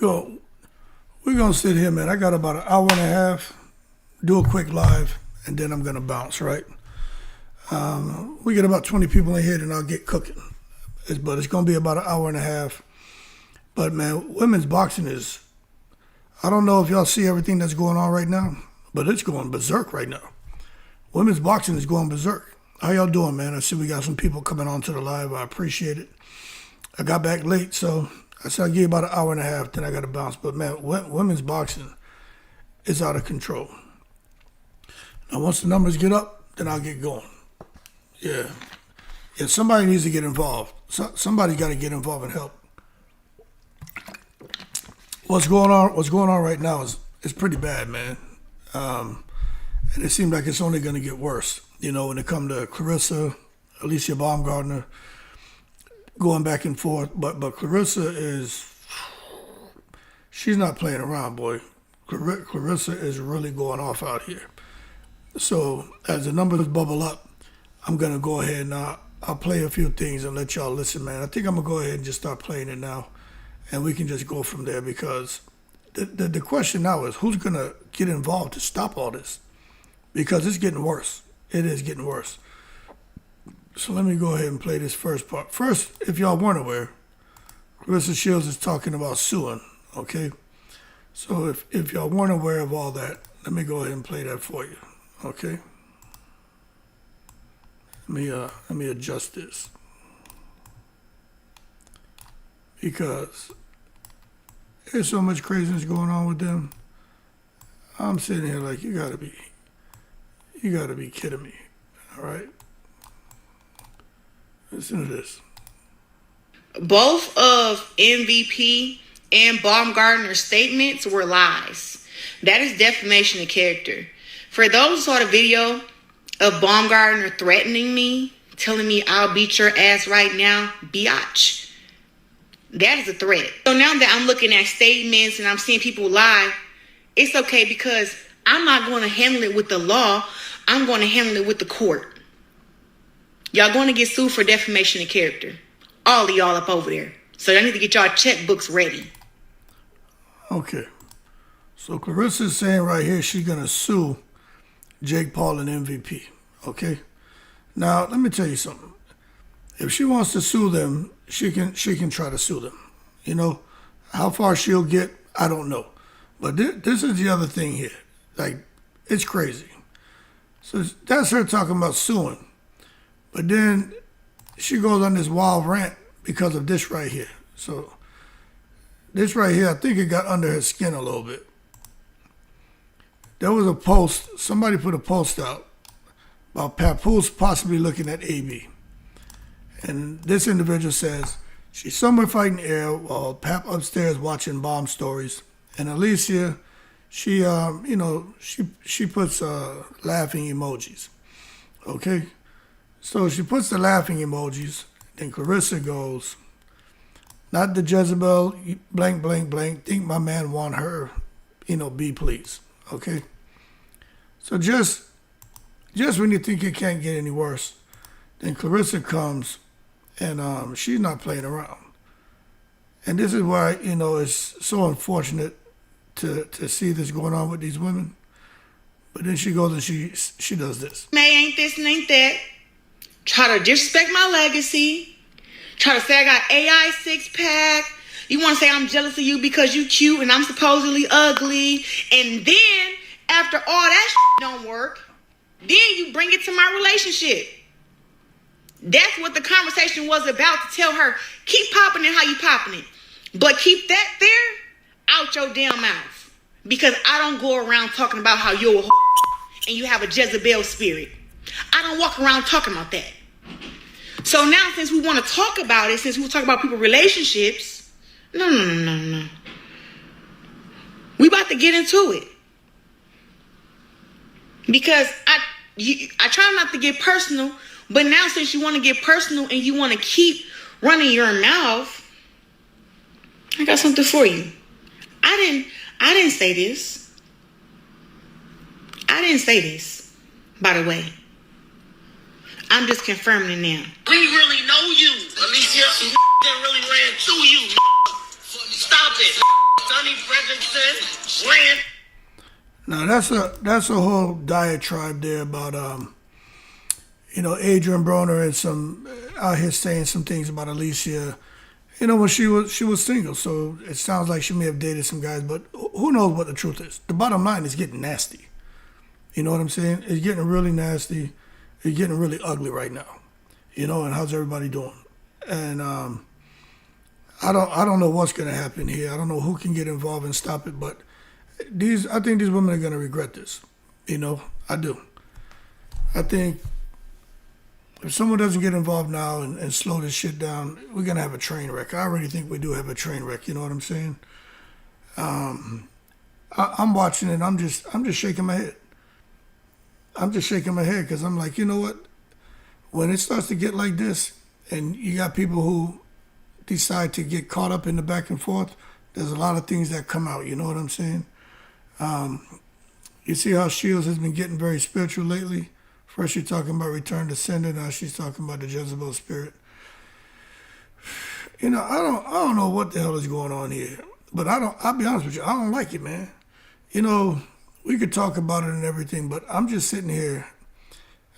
We're gonna sit here, man. I got about an hour and a half. Do a quick live, and then I'm gonna bounce. Right? We get about 20 people in here, and I'll get cooking. But it's gonna be about an hour and a half. But man, women's boxing is. I don't know if y'all see everything that's going on right now, but it's going berserk right now. Women's boxing is going berserk. How y'all doing, man? I see we got some people coming on to the live. I appreciate it. I got back late, so I said I'll give you about an hour and a half, then I got to bounce. But man, women's boxing is out of control. Now, once the numbers get up, then I'll get going. Yeah, somebody needs to get involved. Somebody got to get involved and help. What's going on right now is pretty bad, man. And it seems like it's only going to get worse. You know, when it comes to Claressa, Alycia Baumgartner, going back and forth. But Claressa she's not playing around, boy. Claressa is really going off out here. So as the numbers bubble up, I'm going to go ahead and I'll play a few things and let y'all listen, man. I think I'm going to go ahead and just start playing it now. And we can just go from there because the question now is who's going to get involved to stop all this? Because it's getting worse. It is getting worse. So let me go ahead and play this first part. First, if y'all weren't aware, Claressa Shields is talking about suing, okay? So if y'all weren't aware of all that, let me go ahead and play that for you, okay? Let me adjust this. Because there's so much craziness going on with them. I'm sitting here like, you gotta be kidding me, all right? Listen to this. Both of MVP and Baumgartner's statements were lies. That is defamation of character. For those who saw the video of Baumgartner threatening me, telling me I'll beat your ass right now, biatch. That is a threat. So now that I'm looking at statements and I'm seeing people lie, it's okay because I'm not going to handle it with the law. I'm going to handle it with the court. Y'all going to get sued for defamation of character. All of y'all up over there. So y'all need to get y'all checkbooks ready. Okay. So Claressa is saying right here she's going to sue Jake Paul and MVP. Okay? Now, let me tell you something. If she wants to sue them, she can try to sue them. You know, how far she'll get, I don't know. But this is the other thing here. Like, it's crazy. So that's her talking about suing. But then she goes on this wild rant because of this right here. So this right here, I think it got under her skin a little bit. There was a post, somebody put a post out about Papoose possibly looking at AB. And this individual says, she's somewhere fighting air while Pap upstairs watching bomb stories. And Alycia, she puts laughing emojis. Okay? So she puts the laughing emojis. Then Claressa goes, not the Jezebel, blank, blank, blank. Think my man want her, be please. Okay? So just when you think it can't get any worse, then Claressa comes and she's not playing around. And this is why, it's so unfortunate to see this going on with these women. But then she goes and she does this. May ain't this and ain't that. Try to disrespect my legacy. Try to say I got AI six-pack. You want to say I'm jealous of you because you cute and I'm supposedly ugly. And then, after all that don't work, then you bring it to my relationship. That's what the conversation was about, to tell her, keep popping it how you popping it. But keep that there out your damn mouth. Because I don't go around talking about how you're a and you have a Jezebel spirit. I don't walk around talking about that. So now, since we want to talk about it, since we talk about people's relationships, no. We about to get into it. Because I try not to get personal, but now since you want to get personal and you want to keep running your mouth, I got something for you. I didn't say this. I didn't say this, by the way. I'm just confirming it now. We really know you, Alycia. That really ran through you. Stop it. Donnie Fredrickson, Lance. Now that's a whole diatribe there about Adrian Broner and some out here saying some things about Alycia. When she was single, so it sounds like she may have dated some guys, but who knows what the truth is. The bottom line is getting nasty. You know what I'm saying? It's getting really nasty. It's getting really ugly right now. And how's everybody doing? And I don't know what's gonna happen here. I don't know who can get involved and stop it, but I think these women are gonna regret this. I do. I think if someone doesn't get involved now and slow this shit down, we're gonna have a train wreck. I already think we do have a train wreck. You know what I'm saying? I'm watching it. I'm just shaking my head. I'm just shaking my head because I'm like, you know what? When it starts to get like this, and you got people who decide to get caught up in the back and forth, there's a lot of things that come out. You know what I'm saying? You see how Shields has been getting very spiritual lately. First she's talking about return to sender, now she's talking about the Jezebel spirit. I don't know what the hell is going on here. But I'll be honest with you, I don't like it, man. We could talk about it and everything, but I'm just sitting here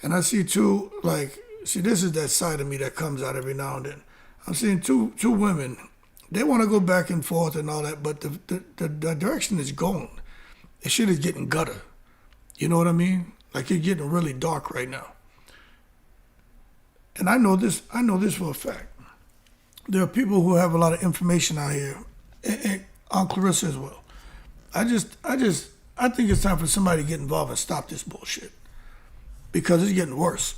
and I see this is that side of me that comes out every now and then. I'm seeing two women. They want to go back and forth and all that, but the direction is going. The shit is getting gutter. You know what I mean? Like, it's getting really dark right now. And I know this for a fact. There are people who have a lot of information out here, and on Claressa as well. I think it's time for somebody to get involved and stop this bullshit. Because it's getting worse.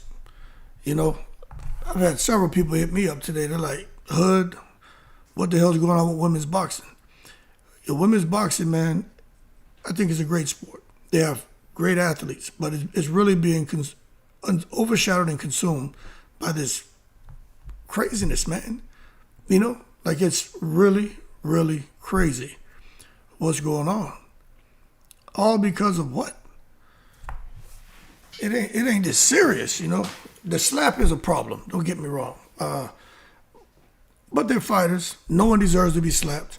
I've had several people hit me up today. They're like, Hood, what the hell's going on with women's boxing? Women's boxing, man, I think it's a great sport. They have great athletes, but it's really being overshadowed and consumed by this craziness, man. It's really, really crazy what's going on. All because of what? It ain't this serious, The slap is a problem, don't get me wrong. But they're fighters. No one deserves to be slapped.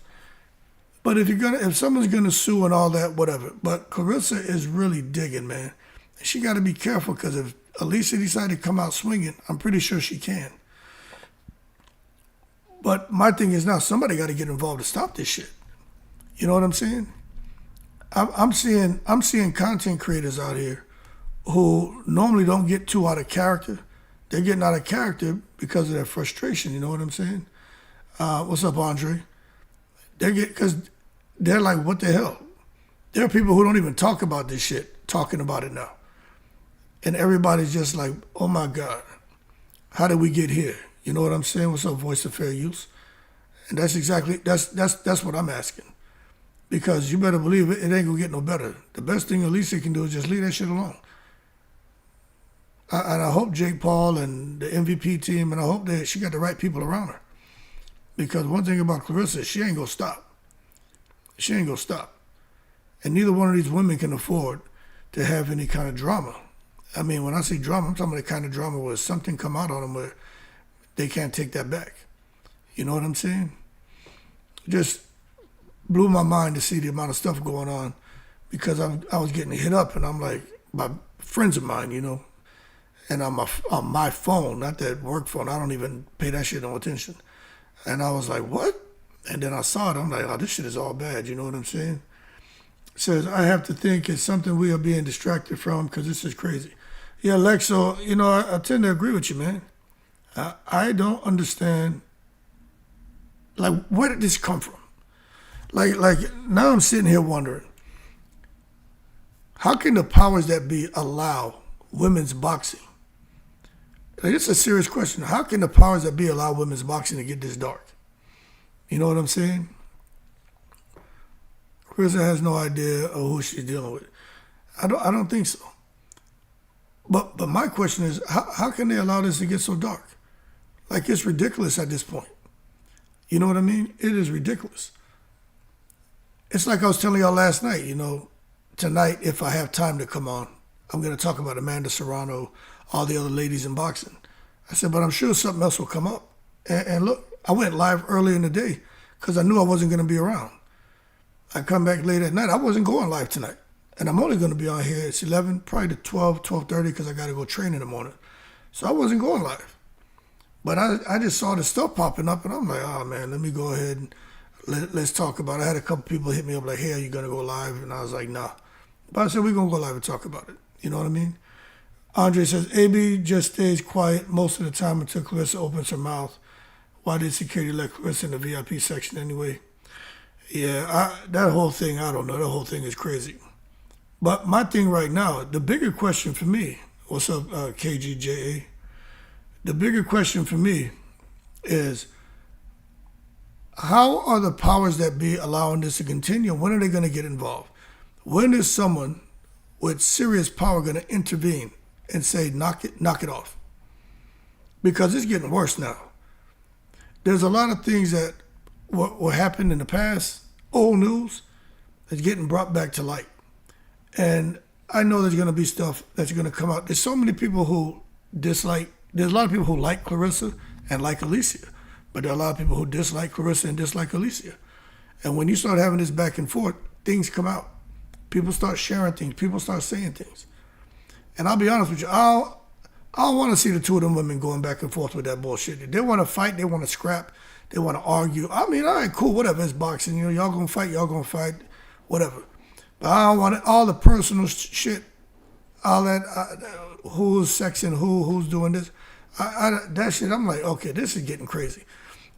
But if someone's gonna sue and all that, whatever. But Claressa is really digging, man. She got to be careful because if Alycia decided to come out swinging, I'm pretty sure she can. But my thing is now somebody got to get involved to stop this shit. You know what I'm saying? I'm seeing content creators out here who normally don't get too out of character. They're getting out of character because of their frustration. You know what I'm saying? What's up, Andre? Because they're like, what the hell? There are people who don't even talk about this shit, talking about it now. And everybody's just like, oh my God, how did we get here? You know what I'm saying? What's up, Voice of Fair Use? And that's what I'm asking. Because you better believe it ain't gonna get no better. The best thing Alycia can do is just leave that shit alone. And I hope Jake Paul and the MVP team, and I hope that she got the right people around her. Because one thing about Claressa, she ain't gonna stop. She ain't gonna stop. And neither one of these women can afford to have any kind of drama. I mean, when I say drama, I'm talking about the kind of drama where something come out on them where they can't take that back. You know what I'm saying? Just blew my mind to see the amount of stuff going on because I was getting hit up and I'm like, by friends of mine, and on my phone, not that work phone, I don't even pay that shit no attention. And I was like, what? And then I saw it, I'm like, oh, this shit is all bad, you know what I'm saying? It says, I have to think it's something we are being distracted from because this is crazy. Yeah, Lexo, I tend to agree with you, man. I don't understand, where did this come from? Now I'm sitting here wondering, how can the powers that be allow women's boxing? It's a serious question. How can the powers that be allow women's boxing to get this dark? You know what I'm saying? Claressa has no idea of who she's dealing with. I don't think so. But my question is, how can they allow this to get so dark? It's ridiculous at this point. You know what I mean? It is ridiculous. It's like I was telling y'all last night, tonight, if I have time to come on, I'm going to talk about Amanda Serrano, all the other ladies in boxing. I said, but I'm sure something else will come up. And look, I went live early in the day because I knew I wasn't going to be around. I come back late at night. I wasn't going live tonight. And I'm only going to be on here. It's 11, probably to 12, 12:30 because I got to go train in the morning. So I wasn't going live. But I just saw the stuff popping up, and I'm like, oh, man, let me go ahead and let's talk about it. I had a couple people hit me up like, hey, are you going to go live? And I was like, nah. But I said, we're going to go live and talk about it. You know what I mean? Andre says, AB just stays quiet most of the time until Claressa opens her mouth. Why did security let Claressa in the VIP section anyway? Yeah, that whole thing, I don't know. That whole thing is crazy. But my thing right now, the bigger question for me, what's up, KGJA? The bigger question for me is, how are the powers that be allowing this to continue? When are they going to get involved? When is someone with serious power going to intervene and say, knock it off? Because it's getting worse now. There's a lot of things that were happened in the past, old news, that's getting brought back to light. And I know there's going to be stuff that's going to come out. There's so many people who dislike, there's a lot of people who like Claressa and like Alycia, but there are a lot of people who dislike Claressa and dislike Alycia. And when you start having this back and forth, things come out. People start sharing things. People start saying things. And I'll be honest with you, I don't want to see the two of them women going back and forth with that bullshit. They want to fight. They want to scrap. They want to argue. I mean, all right, cool, whatever. It's boxing. You know, y'all going to fight, whatever. But I don't want all the personal shit, all that, who's sexing who's doing this. That shit, I'm like, okay, this is getting crazy.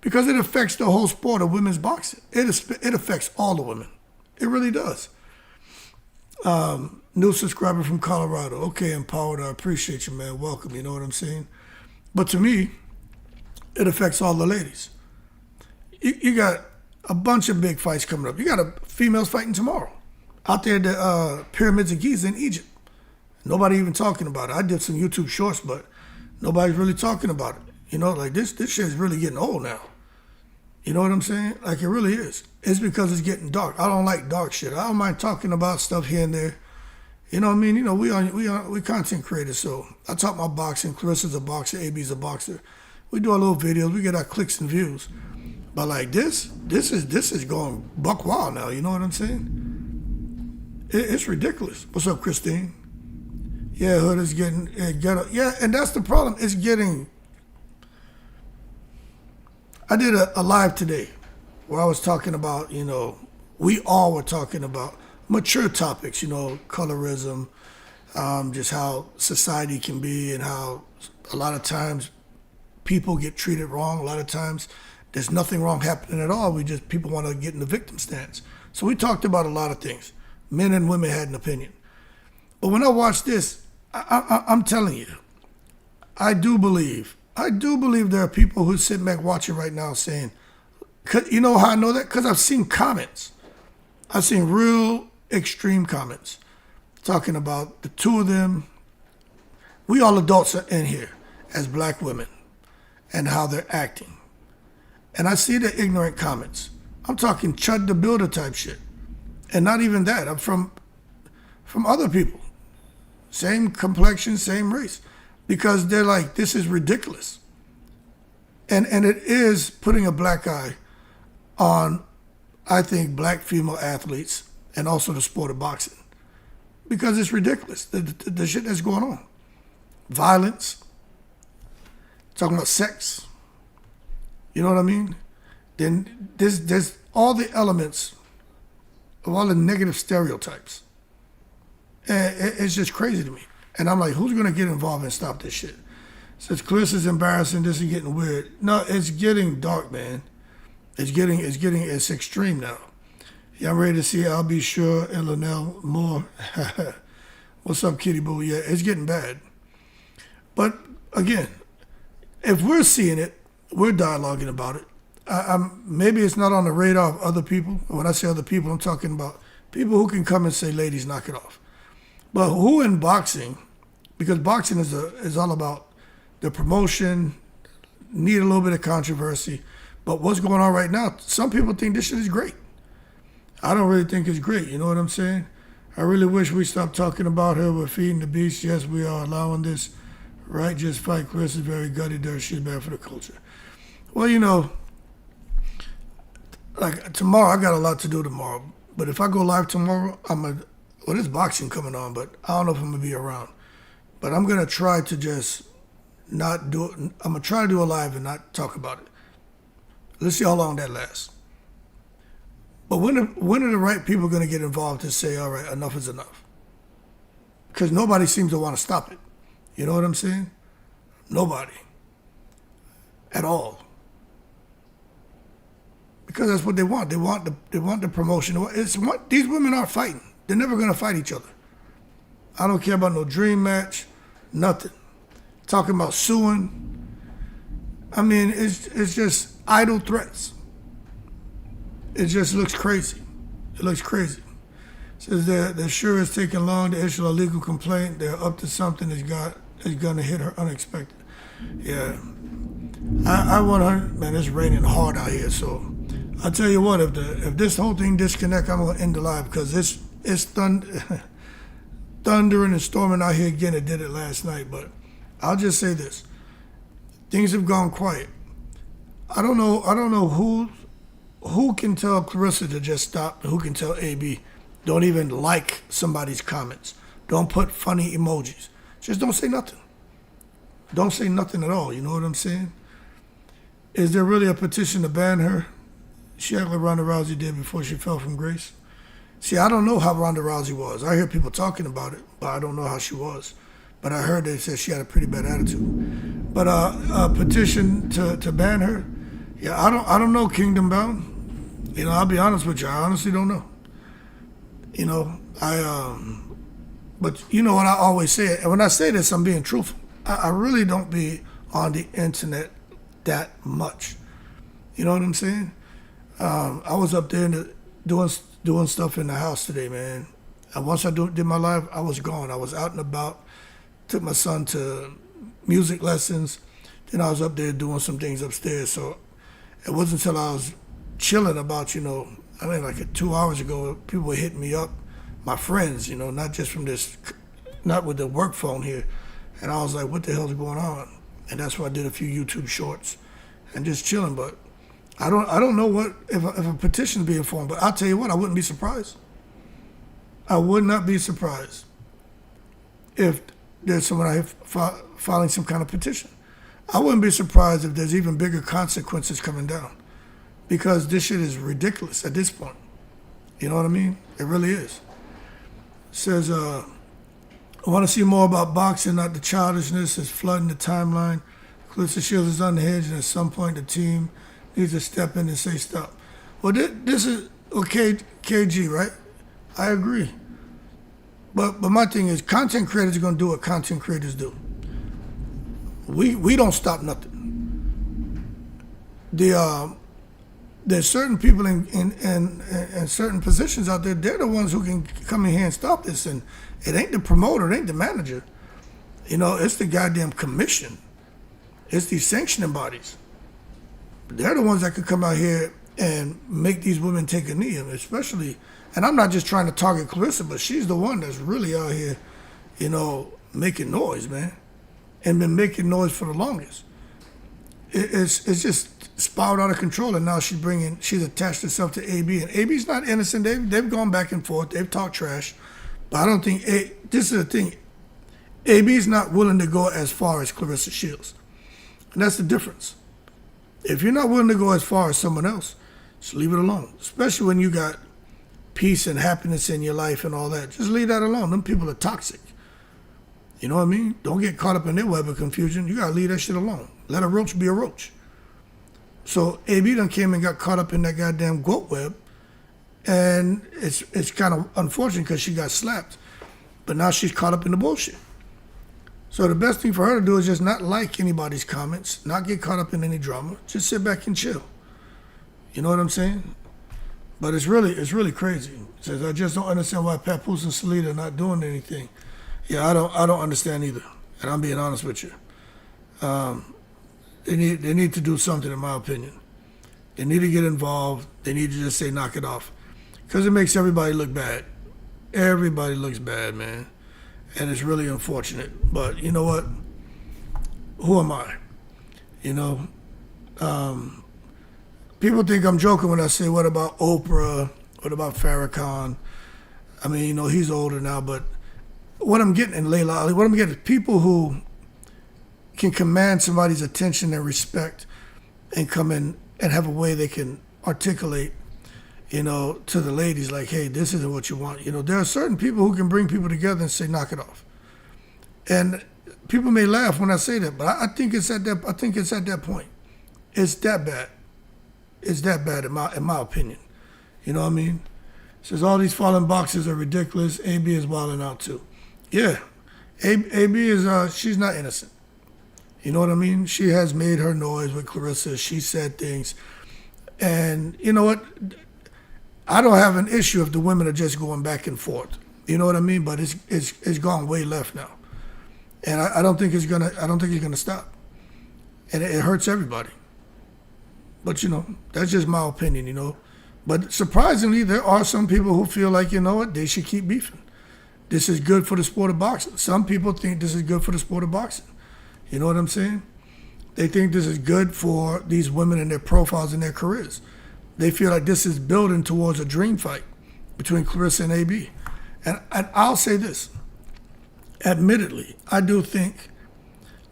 Because it affects the whole sport of women's boxing. It affects all the women. It really does. New subscriber from Colorado. Okay, Empowered, I appreciate you, man. Welcome, you know what I'm saying? But to me, it affects all the ladies. You got a bunch of big fights coming up. You got females fighting tomorrow out there at the Pyramids of Giza in Egypt. Nobody even talking about it. I did some YouTube shorts, but nobody's really talking about it. You know, like this shit is really getting old now. You know what I'm saying? Like, it really is. It's because it's getting dark. I don't like dark shit. I don't mind talking about stuff here and there. You know what I mean? You know, we content creators, so I talk about boxing. Claressa's a boxer. AB's a boxer. We do our little videos. We get our clicks and views. But like this is going buck wild now. You know what I'm saying? It's ridiculous. What's up, Christine? Yeah, Hood is getting ghetto. Yeah, and that's the problem. It's getting. I did a live today where I was talking about, you know, we all were talking about mature topics, you know, colorism, just how society can be and how a lot of times people get treated wrong. A lot of times there's nothing wrong happening at all. People want to get in the victim stance. So we talked about a lot of things. Men and women had an opinion. But when I watched this, I'm telling you, I do believe there are people who sit back watching right now saying, you know how I know that? Because I've seen comments. I've seen real extreme comments talking about the two of them. We all adults are in here as black women and how they're acting. And I see the ignorant comments. I'm talking Chud the Builder type shit. And not even that. I'm from other people. Same complexion, same race. Because they're like, this is ridiculous. And it is putting a black eye on, I think, black female athletes and also the sport of boxing. Because it's ridiculous, the shit that's going on. Violence, talking about sex, you know what I mean? Then there's all the elements of all the negative stereotypes. And it's just crazy to me. And I'm like, who's going to get involved and stop this shit? Since Claressa's embarrassing, this is getting weird. No, it's getting dark, man. It's extreme now. Yeah, I'm ready to see I'll Be Sure and Linnell more. What's up, Kitty Boo? Yeah, it's getting bad. But again, if we're seeing it, we're dialoguing about it. Maybe it's not on the radar of other people. When I say other people, I'm talking about people who can come and say, ladies, knock it off. But who in boxing, because boxing is all about the promotion, need a little bit of controversy. But what's going on right now, some people think this shit is great. I don't really think it's great, you know what I'm saying? I really wish we stopped talking about her. We're feeding the beast. Yes, we are allowing this. Right, just fight. Chris is very gutty dirt. She's bad for the culture. Well, you know, like tomorrow, I got a lot to do tomorrow. But if I go live tomorrow, there's boxing coming on, but I don't know if I'm gonna be around. But I'm gonna try to just not do it. I'm gonna try to do a live and not talk about it. Let's see how long that lasts. But when are the right people gonna get involved to say, all right, enough is enough? Because nobody seems to want to stop it. You know what I'm saying? Nobody. At all. Because that's what they want. They want the promotion. These women aren't fighting. They're never gonna fight each other. I don't care about no dream match, nothing. Talking about suing. I mean, it's just idle threats. It just looks crazy. It looks crazy. Says they're sure it's taking long to issue a legal complaint. They're up to something that's gonna hit her unexpected. Yeah. I want her, man, it's raining hard out here, so I'll tell you what, if this whole thing disconnect, I'm gonna end the live because it's thundering and storming out here again. It did it last night, but I'll just say this. Things have gone quiet. I don't know who can tell Claressa to just stop, and who can tell AB don't even like somebody's comments. Don't put funny emojis. Just don't say nothing. Don't say nothing at all. You know what I'm saying? Is there really a petition to ban her? She acted like Ronda Rousey did before she fell from grace. See, I don't know how Ronda Rousey was. I hear people talking about it, but I don't know how she was. But I heard they said she had a pretty bad attitude. But a petition to ban her? Yeah, I don't know, Kingdom Bound. You know, I'll be honest with you. I honestly don't know. You know, but you know what I always say, and when I say this, I'm being truthful. I really don't be on the internet that much. You know what I'm saying? I was up there doing stuff in the house today, man. And once I did my live, I was gone. I was out and about. Took my son to music lessons. Then I was up there doing some things upstairs. So it wasn't until I was chilling about, like 2 hours ago, people were hitting me up, my friends, not just from not with the work phone here. And I was like, what the hell's going on? And that's why I did a few YouTube shorts and just chilling. But I don't know what if a petition's being formed, but I'll tell you what, I wouldn't be surprised. I would not be surprised if there's someone out here filing some kind of petition. I wouldn't be surprised if there's even bigger consequences coming down, because this shit is ridiculous at this point. You know what I mean? It really is. It says, I want to see more about boxing, not the childishness that's flooding the timeline. Claressa Shields is unhinged, and at some point the team needs to step in and say stop. Well, this is okay, KG, right? I agree. But my thing is, content creators are going to do what content creators do. We don't stop nothing. There's certain people in certain positions out there, they're the ones who can come in here and stop this. And it ain't the promoter, it ain't the manager. It's the goddamn commission. It's these sanctioning bodies. They're the ones that could come out here and make these women take a knee, especially, and I'm not just trying to target Claressa, but she's the one that's really out here, making noise, man, and been making noise for the longest. It's just spiraled out of control, and now she's attached herself to AB, and AB's not innocent. They've gone back and forth. They've talked trash, but I don't think this is the thing. AB's not willing to go as far as Claressa Shields, and that's the difference. If you're not willing to go as far as someone else, just leave it alone. Especially when you got peace and happiness in your life and all that. Just leave that alone. Them people are toxic. You know what I mean? Don't get caught up in their web of confusion. You gotta leave that shit alone. Let a roach be a roach. So AB done came and got caught up in that goddamn goat web, and it's kind of unfortunate because she got slapped. But now she's caught up in the bullshit. So the best thing for her to do is just not like anybody's comments, not get caught up in any drama, just sit back and chill. You know what I'm saying? But it's really crazy. It says, I just don't understand why Papoose and Salida are not doing anything. Yeah, I don't understand either. And I'm being honest with you. They need to do something, in my opinion. They need to get involved. They need to just say knock it off. Because it makes everybody look bad. Everybody looks bad, man. And it's really unfortunate. But you know what? Who am I? People think I'm joking when I say, what about Oprah What about Farrakhan? I mean, you know, he's older now, but what I'm getting in Layla Ali, what I'm getting is people who can command somebody's attention and respect and come in and have a way they can articulate, you know, to the ladies like, hey, this isn't what you want. You know, there are certain people who can bring people together and say, knock it off. And people may laugh when I say that, but I think it's at that point. It's that bad. It's that bad in my opinion. You know what I mean? Says all these fallen boxers are ridiculous. AB is wilding out too. Yeah, AB is she's not innocent. You know what I mean? She has made her noise with Claressa. She said things, and you know what? I don't have an issue if the women are just going back and forth. You know what I mean? But it's gone way left now, and I don't think it's gonna stop, and it hurts everybody. But you know, that's just my opinion. You know. But surprisingly, there are some people who feel like, you know what, they should keep beefing. This is good for the sport of boxing. Some people think this is good for the sport of boxing. You know what I'm saying? They think this is good for these women and their profiles and their careers. They feel like this is building towards a dream fight between Claressa and AB. And I'll say this. Admittedly, I do think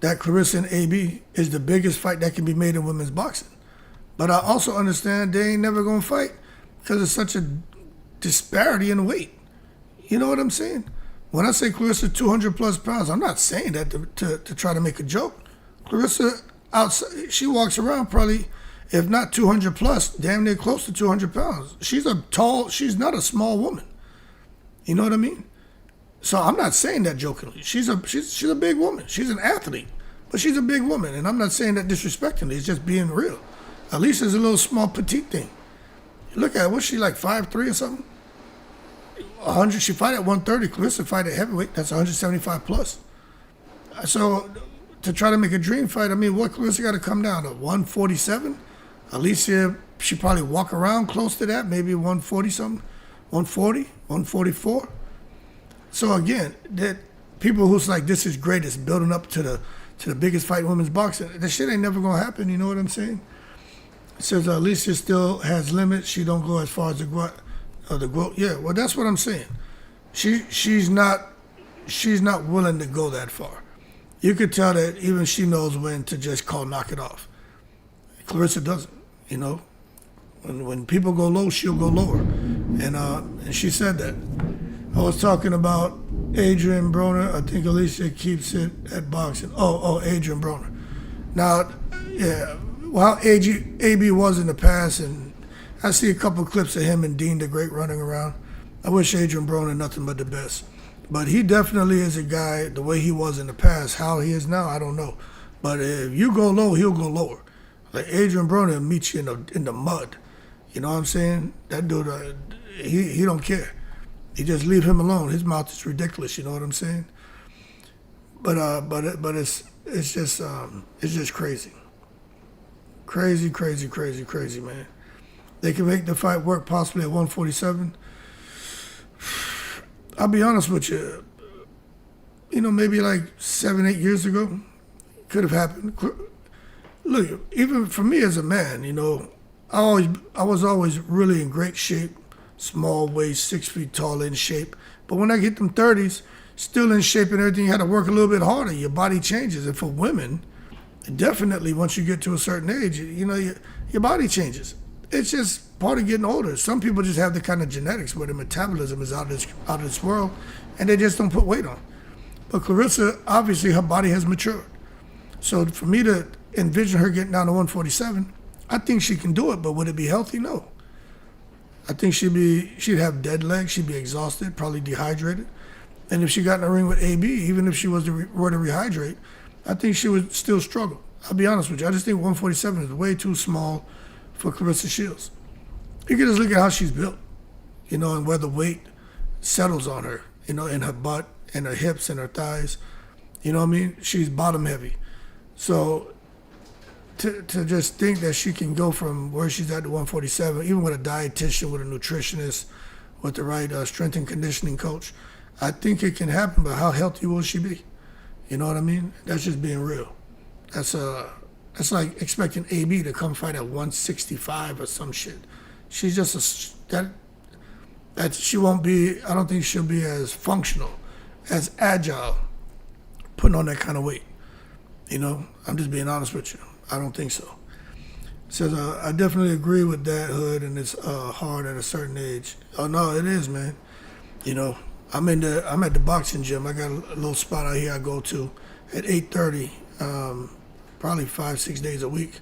that Claressa and AB is the biggest fight that can be made in women's boxing. But I also understand they ain't never going to fight because there's such a disparity in weight. You know what I'm saying? When I say Claressa 200 plus pounds, I'm not saying that to try to make a joke. Claressa, outside, she walks around probably, if not 200 plus, damn near close to 200 pounds. She's not a small woman. You know what I mean? So I'm not saying that jokingly. She's a big woman. She's an athlete, but she's a big woman. And I'm not saying that disrespectingly. It's just being real. Alicia's a little small petite thing. You look at her, what's she like, 5'3" or something? 100, she fight at 130. Claressa fight at heavyweight, that's 175 plus. So to try to make a dream fight, I mean, what Claressa got to come down to 147? Alycia, she probably walk around close to that, maybe 140 something, 140, 144. So again, that people who's like, this is great, it's building up to the biggest fight in women's boxing. That shit ain't never gonna happen. You know what I'm saying? It says Alycia still has limits. She don't go as far as the growth. Yeah, well, that's what I'm saying. She's not willing to go that far. You could tell that even she knows when to just knock it off. Claressa doesn't. You know, when people go low, she'll go lower, and she said that. I was talking about Adrian Broner. I think Alycia keeps it at boxing. Oh, Adrian Broner. Now, yeah. Well, AB was in the past, and I see a couple clips of him and Dean the Great running around. I wish Adrian Broner nothing but the best. But he definitely is a guy, the way he was in the past. How he is now, I don't know. But if you go low, he'll go lower. Like Adrian Broner will meet you in the mud. You know what I'm saying? That dude, he don't care. You just leave him alone. His mouth is ridiculous. You know what I'm saying? But it's just crazy. Crazy, man. They can make the fight work possibly at 147. I'll be honest with you. You know, maybe like 7-8 years ago, could have happened. Look, even for me as a man, you know, I was always really in great shape, small waist, 6 feet tall, in shape. But when I get them 30s, still in shape and everything, you had to work a little bit harder. Your body changes. And for women, definitely once you get to a certain age, you know, your body changes. It's just part of getting older. Some people just have the kind of genetics where their metabolism is out of this world, and they just don't put weight on. But Claressa, obviously, her body has matured. So for me to envision her getting down to 147, I think she can do it, but would it be healthy? No. I think she'd have dead legs, she'd be exhausted, probably dehydrated. And if she got in the ring with AB, even if she were to rehydrate, I think she would still struggle. I'll be honest with you. I just think 147 is way too small for Claressa Shields. You can just look at how she's built, you know, and where the weight settles on her, you know, in her butt and her hips and her thighs. You know what I mean? She's bottom heavy. So to just think that she can go from where she's at to 147, even with a dietitian, with a nutritionist, with the right strength and conditioning coach, I think it can happen, but how healthy will she be? You know what I mean? That's just being real. That's like expecting AB to come fight at 165 or some shit. She's just that she won't be. I don't think she'll be as functional, as agile, putting on that kind of weight. You know, I'm just being honest with you. I don't think so. Says I definitely agree with that, Hood, and it's hard at a certain age. Oh no, it is, man. You know, I'm at the boxing gym. I got a little spot out here I go to at 8:30, probably 5-6 days a week,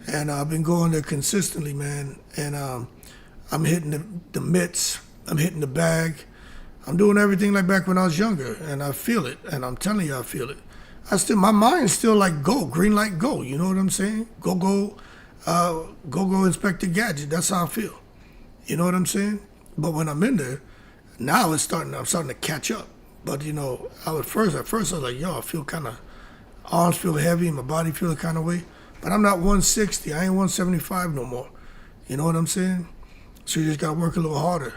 and I've been going there consistently, man. And I'm hitting the mitts, I'm hitting the bag, I'm doing everything like back when I was younger, and I feel it. And I'm telling you, I feel it. My mind's still like go, green light, go. You know what I'm saying? Go, Inspector Gadget. That's how I feel. You know what I'm saying? But when I'm in there, now I'm starting to catch up. But you know, at first I was like, yo, I feel kind of, arms feel heavy, my body feel the kind of way. But I'm not 160. I ain't 175 no more. You know what I'm saying? So you just gotta work a little harder.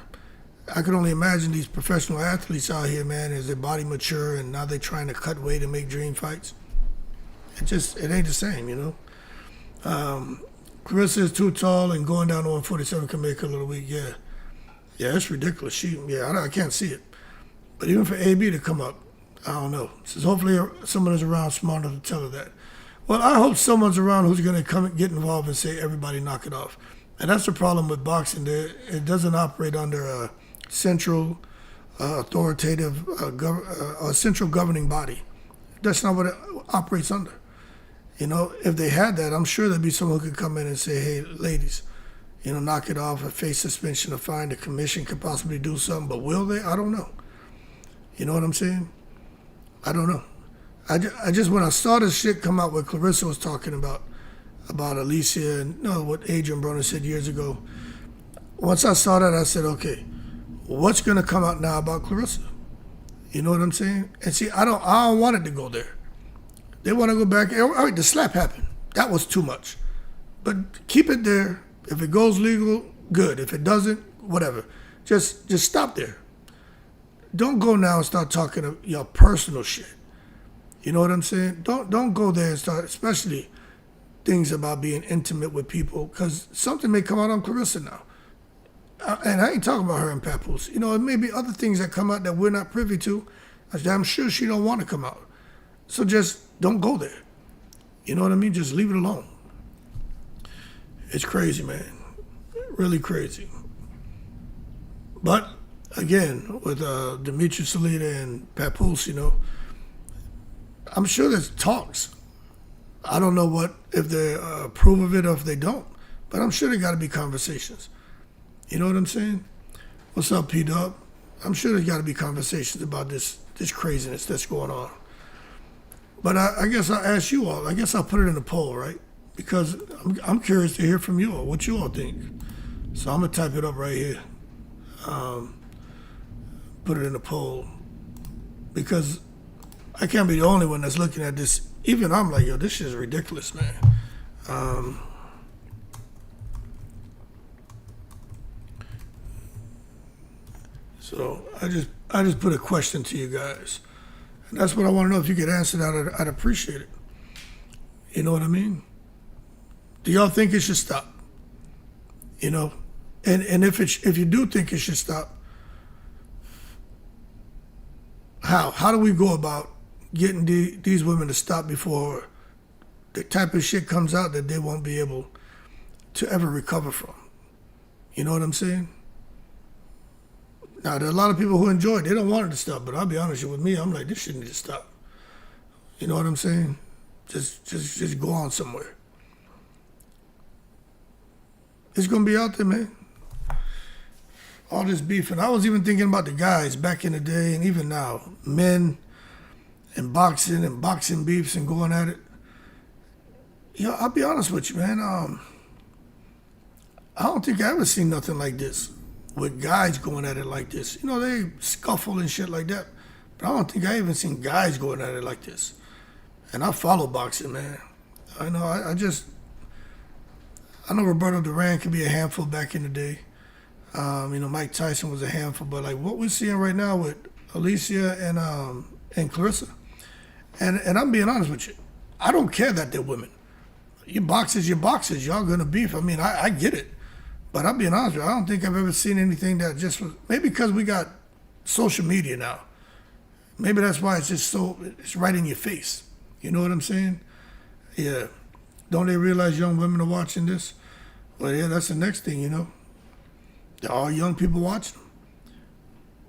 I could only imagine these professional athletes out here, man, as their body mature and now they're trying to cut weight and make dream fights. It ain't the same, you know. Claressa is too tall and going down to 147 can make her a little weak. Yeah, it's ridiculous. I can't see it. But even for AB to come up, I don't know. So hopefully someone is around smart enough to tell her that. Well, I hope someone's around who's going to get involved and say, everybody knock it off. And that's the problem with boxing. It doesn't operate under a central authoritative central governing body. That's not what it operates under. You know, if they had that, I'm sure there'd be someone who could come in and say, hey, ladies, you know, knock it off, a face suspension, a fine, the commission could possibly do something, but will they? I don't know. You know what I'm saying? I don't know. I just when I saw this shit come out, what Claressa was talking about Alycia and what Adrian Broner said years ago, once I saw that, I said, okay, what's going to come out now about Claressa? You know what I'm saying? And see, I don't want it to go there. They want to go back. All right, the slap happened. That was too much. But keep it there. If it goes legal, good. If it doesn't, whatever. Just stop there. Don't go now and start talking your personal shit. You know what I'm saying? Don't go there and start, especially things about being intimate with people, because something may come out on Claressa now. And I ain't talking about her and Papoose. You know, it may be other things that come out that we're not privy to. I'm sure she don't want to come out. So just don't go there. You know what I mean? Just leave it alone. It's crazy, man. Really crazy. But again, with Demetrius Salita and Papoose, you know, I'm sure there's talks. I don't know if they approve of it or if they don't, but I'm sure there got to be conversations. You know what I'm saying? What's up, P-Dub? I'm sure there's got to be conversations about this craziness that's going on. But I guess I'll ask you all. I guess I'll put it in a poll, right? Because I'm curious to hear from you all, what you all think. So I'm going to type it up right here. Put it in a poll. Because I can't be the only one that's looking at this. Even I'm like, yo, this shit is ridiculous, man. So I just put a question to you guys. And that's what I want to know. If you could answer that, I'd appreciate it. You know what I mean? Do y'all think it should stop? You know? And if you do think it should stop, how do we go about getting these women to stop before the type of shit comes out that they won't be able to ever recover from? You know what I'm saying? Now, there are a lot of people who enjoy it. They don't want it to stop, but I'll be honest with me, I'm like, this shit needs to stop. You know what I'm saying? Just go on somewhere. It's going to be out there, man. All this beef. And I was even thinking about the guys back in the day and even now. Men and boxing beefs and going at it. Yo, I'll be honest with you, man. I don't think I ever seen nothing like this with guys going at it like this. You know, they scuffle and shit like that. But I don't think I even seen guys going at it like this. And I follow boxing, man. I know, I know Roberto Duran could be a handful back in the day. You know, Mike Tyson was a handful. But like what we're seeing right now with Alycia and Claressa. And I'm being honest with you. I don't care that they're women. Your boxers. Y'all gonna beef. I mean, I get it. But I'll be honest with you, I don't think I've ever seen anything that just was, maybe because we got social media now. Maybe that's why it's just so, it's right in your face. You know what I'm saying? Yeah. Don't they realize young women are watching this? Well, yeah, that's the next thing, you know. There are young people watching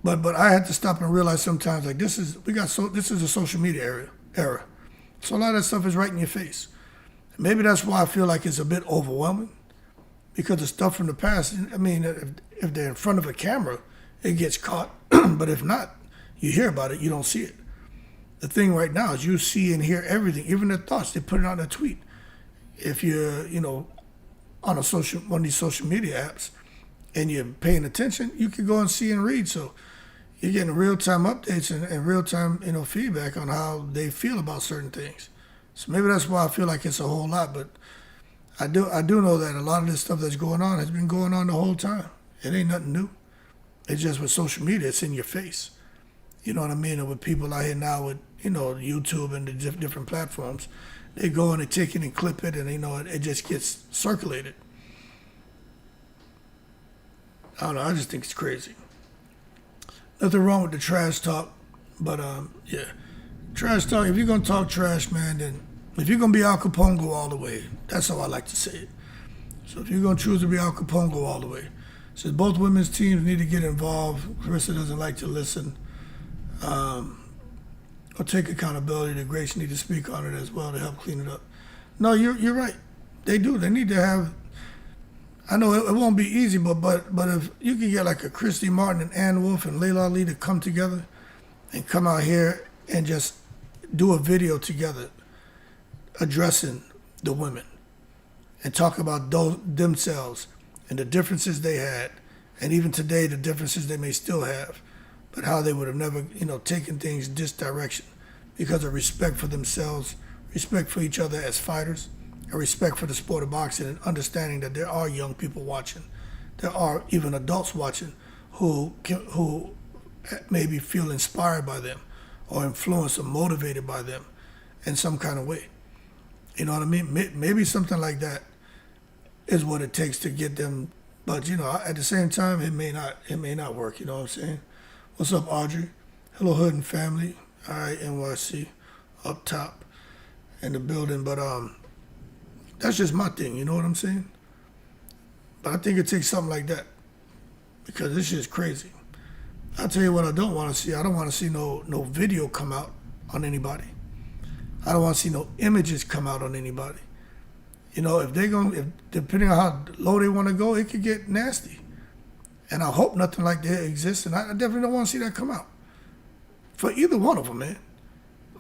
them. But I had to stop and realize sometimes, like, this is a social media era. So a lot of that stuff is right in your face. Maybe that's why I feel like it's a bit overwhelming, because the stuff from the past, I mean, if they're in front of a camera, it gets caught. But if not, you hear about it, you don't see it. The thing right now is you see and hear everything, even their thoughts. They put it on a tweet. If you're, you know, on one of these social media apps and you're paying attention, you can go and see and read. So you're getting real-time updates and real-time, you know, feedback on how they feel about certain things. So maybe that's why I feel like it's a whole lot. But I do know that a lot of this stuff that's going on has been going on the whole time. It ain't nothing new. It's just with social media, it's in your face. You know what I mean? And with people out here now with, you know, YouTube and the different platforms, they go and they take it and clip it, and, you know, it just gets circulated. I don't know. I just think it's crazy. Nothing wrong with the trash talk, but yeah, trash talk. If you're gonna talk trash, man, then if you're gonna be Al Capone, go all the way. That's how I like to say it. So if you're gonna choose to be Al Capone, go all the way. So both women's teams need to get involved. Claressa doesn't like to listen or take accountability. The Grace need to speak on it as well to help clean it up. No, you're right. They do. They need to have. I know it won't be easy, but if you can get like a Christy Martin and Ann Wolf and Layla Ali to come together and come out here and just do a video together addressing the women and talk about themselves and the differences they had, and even today the differences they may still have, but how they would have never, you know, taken things this direction because of respect for themselves, respect for each other as fighters, a respect for the sport of boxing, and understanding that there are young people watching. There are even adults watching who maybe feel inspired by them or influenced or motivated by them in some kind of way. You know what I mean? Maybe something like that is what it takes to get them. But, you know, at the same time, it may not work. You know what I'm saying? What's up, Audrey? Hello, Hood and family. All right, NYC up top in the building. But that's just my thing, you know what I'm saying? But I think it takes something like that, because this shit's crazy. I'll tell you what I don't want to see. I don't want to see no video come out on anybody. I don't want to see no images come out on anybody. You know, if depending on how low they want to go, it could get nasty. And I hope nothing like that exists, and I definitely don't want to see that come out. For either one of them, man.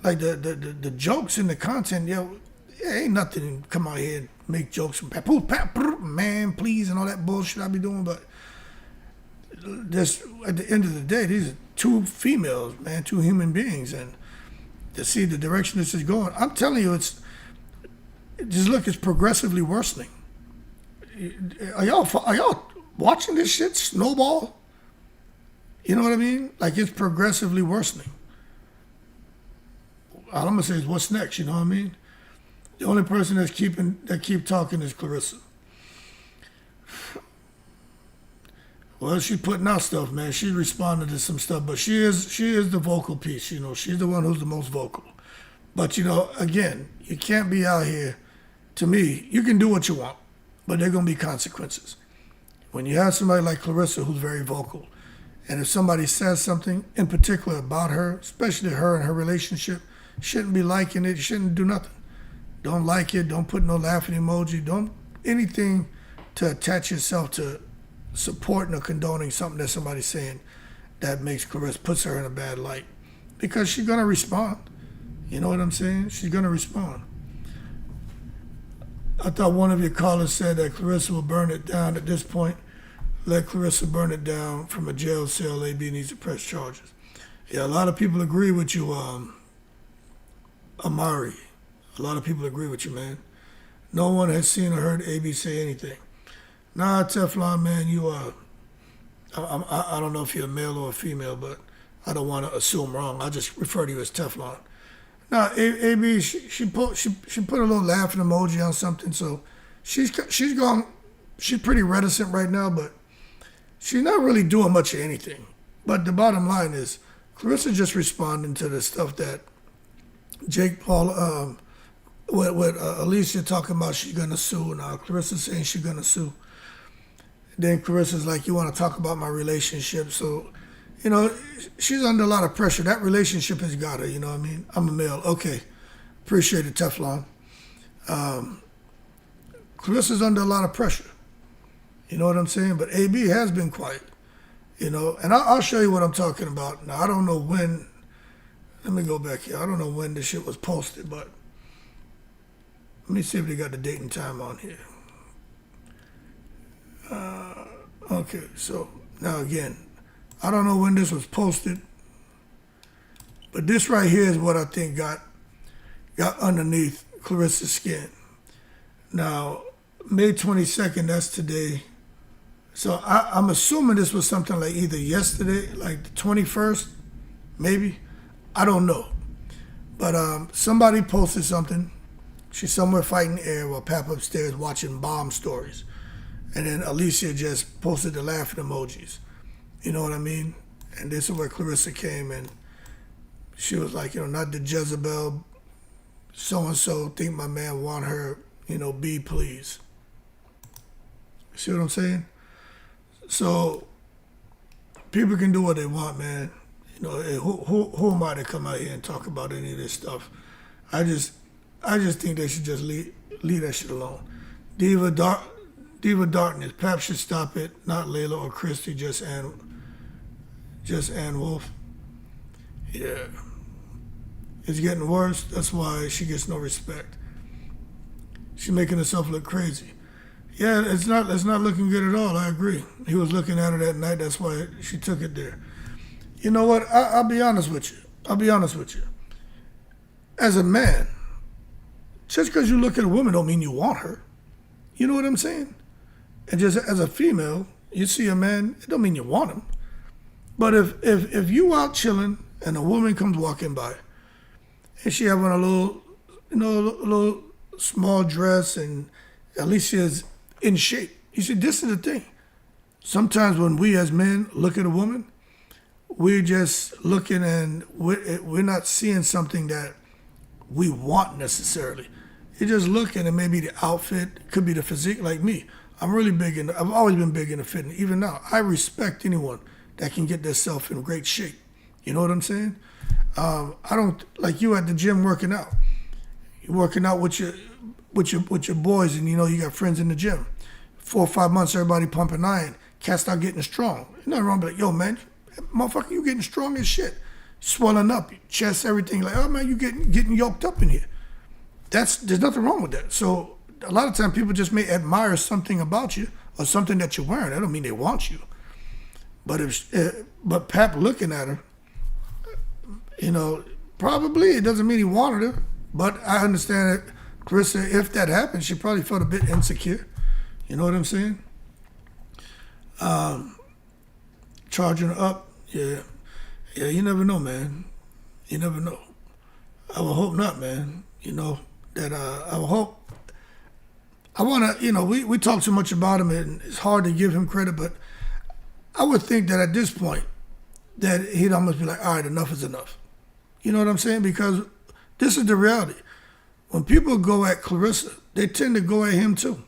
Like the jokes and the content, ain't nothing come out here and make jokes from man, please, and all that bullshit I be doing. But this, at the end of the day, these are two females, man, two human beings, and to see the direction this is going, I'm telling you, it's progressively worsening. Are y'all watching this shit snowball? You know what I mean? Like, it's progressively worsening. All I'm gonna say is, what's next? You know what I mean? The only person that keep talking is Claressa. Well, she's putting out stuff, man. She's responding to some stuff, but she is the vocal piece. You know, she's the one who's the most vocal. But, you know, again, you can't be out here. To me, you can do what you want, but there are gonna be consequences. When you have somebody like Claressa who's very vocal, and if somebody says something in particular about her, especially her and her relationship, shouldn't be liking it. Shouldn't do nothing. Don't like it. Don't put no laughing emoji. Don't anything to attach yourself to supporting or condoning something that somebody's saying that makes Claressa, puts her in a bad light, because she's gonna respond. You know what I'm saying? She's gonna respond. I thought one of your callers said that Claressa will burn it down at this point. Let Claressa burn it down from a jail cell. AB needs to press charges. Yeah, a lot of people agree with you, Amari. A lot of people agree with you, man. No one has seen or heard AB say anything. Nah, Teflon, man, you are. I don't know if you're a male or a female, but I don't want to assume wrong. I just refer to you as Teflon. Now, AB, she put a little laughing emoji on something, so she's gonna she's pretty reticent right now, but she's not really doing much of anything. But the bottom line is, Claressa just responding to the stuff that Jake Paul, with Alycia talking about she's gonna sue. Now Claressa saying she's gonna sue. Then Claressa's like, you want to talk about my relationship? So, she's under a lot of pressure. That relationship has got her. You know what I mean? I'm a male. Okay, appreciate it, Teflon. Claressa's under a lot of pressure. You know what I'm saying? But AB has been quiet. And I'll show you what I'm talking about. Now, I don't know when. Let me go back here. I don't know when this shit was posted, but let me see if they got the date and time on here. Okay, so now again, I don't know when this was posted, but this right here is what I think got underneath Claressa's skin. Now, May 22nd, that's today. So I'm assuming this was something like either yesterday, like the 21st, maybe. I don't know. But somebody posted something. She's somewhere fighting air while Pap upstairs watching bomb stories. And then Alycia just posted the laughing emojis. You know what I mean? And this is where Claressa came and she was like, not the Jezebel, so-and-so, think my man want her, be please. See what I'm saying? So people can do what they want, man. Who am I to come out here and talk about any of this stuff? I just think they should just leave that shit alone. Diva Darkness. Pap should stop it. Not Layla or Christy. Just Ann Wolf. Yeah. It's getting worse. That's why she gets no respect. She's making herself look crazy. Yeah, it's not looking good at all. I agree. He was looking at her that night. That's why she took it there. You know what? I'll be honest with you. As a man, just because you look at a woman don't mean you want her. You know what I'm saying? And just as a female, you see a man, it don't mean you want him. But if you out chilling and a woman comes walking by and she having a little small dress and Alicia's in shape, you see, this is the thing. Sometimes when we as men look at a woman, we're just looking and we're not seeing something that we want necessarily. You're just looking and maybe the outfit, could be the physique. Like me, I've always been big into fitness. Even now, I respect anyone that can get themselves in great shape. You know what I'm saying? I don't, like you at the gym working out. You're working out with your boys and you got friends in the gym. 4 or 5 months, everybody pumping iron. Cats start getting strong. There's nothing wrong, but like, yo, man, motherfucker, you getting strong as shit. Swelling up, your chest, everything. Like, oh, man, you getting yoked up in here. There's nothing wrong with that. So a lot of times people just may admire something about you or something that you're wearing. That don't mean they want you. But Pap looking at her, probably it doesn't mean he wanted her. But I understand that Claressa, if that happened, she probably felt a bit insecure. You know what I'm saying? Charging her up, yeah. Yeah, you never know, man. You never know. I would hope not, man. That I would hope. I want to, we talk too much about him and it's hard to give him credit, but I would think that at this point that he'd almost be like, all right, enough is enough. You know what I'm saying? Because this is the reality. When people go at Claressa, they tend to go at him too.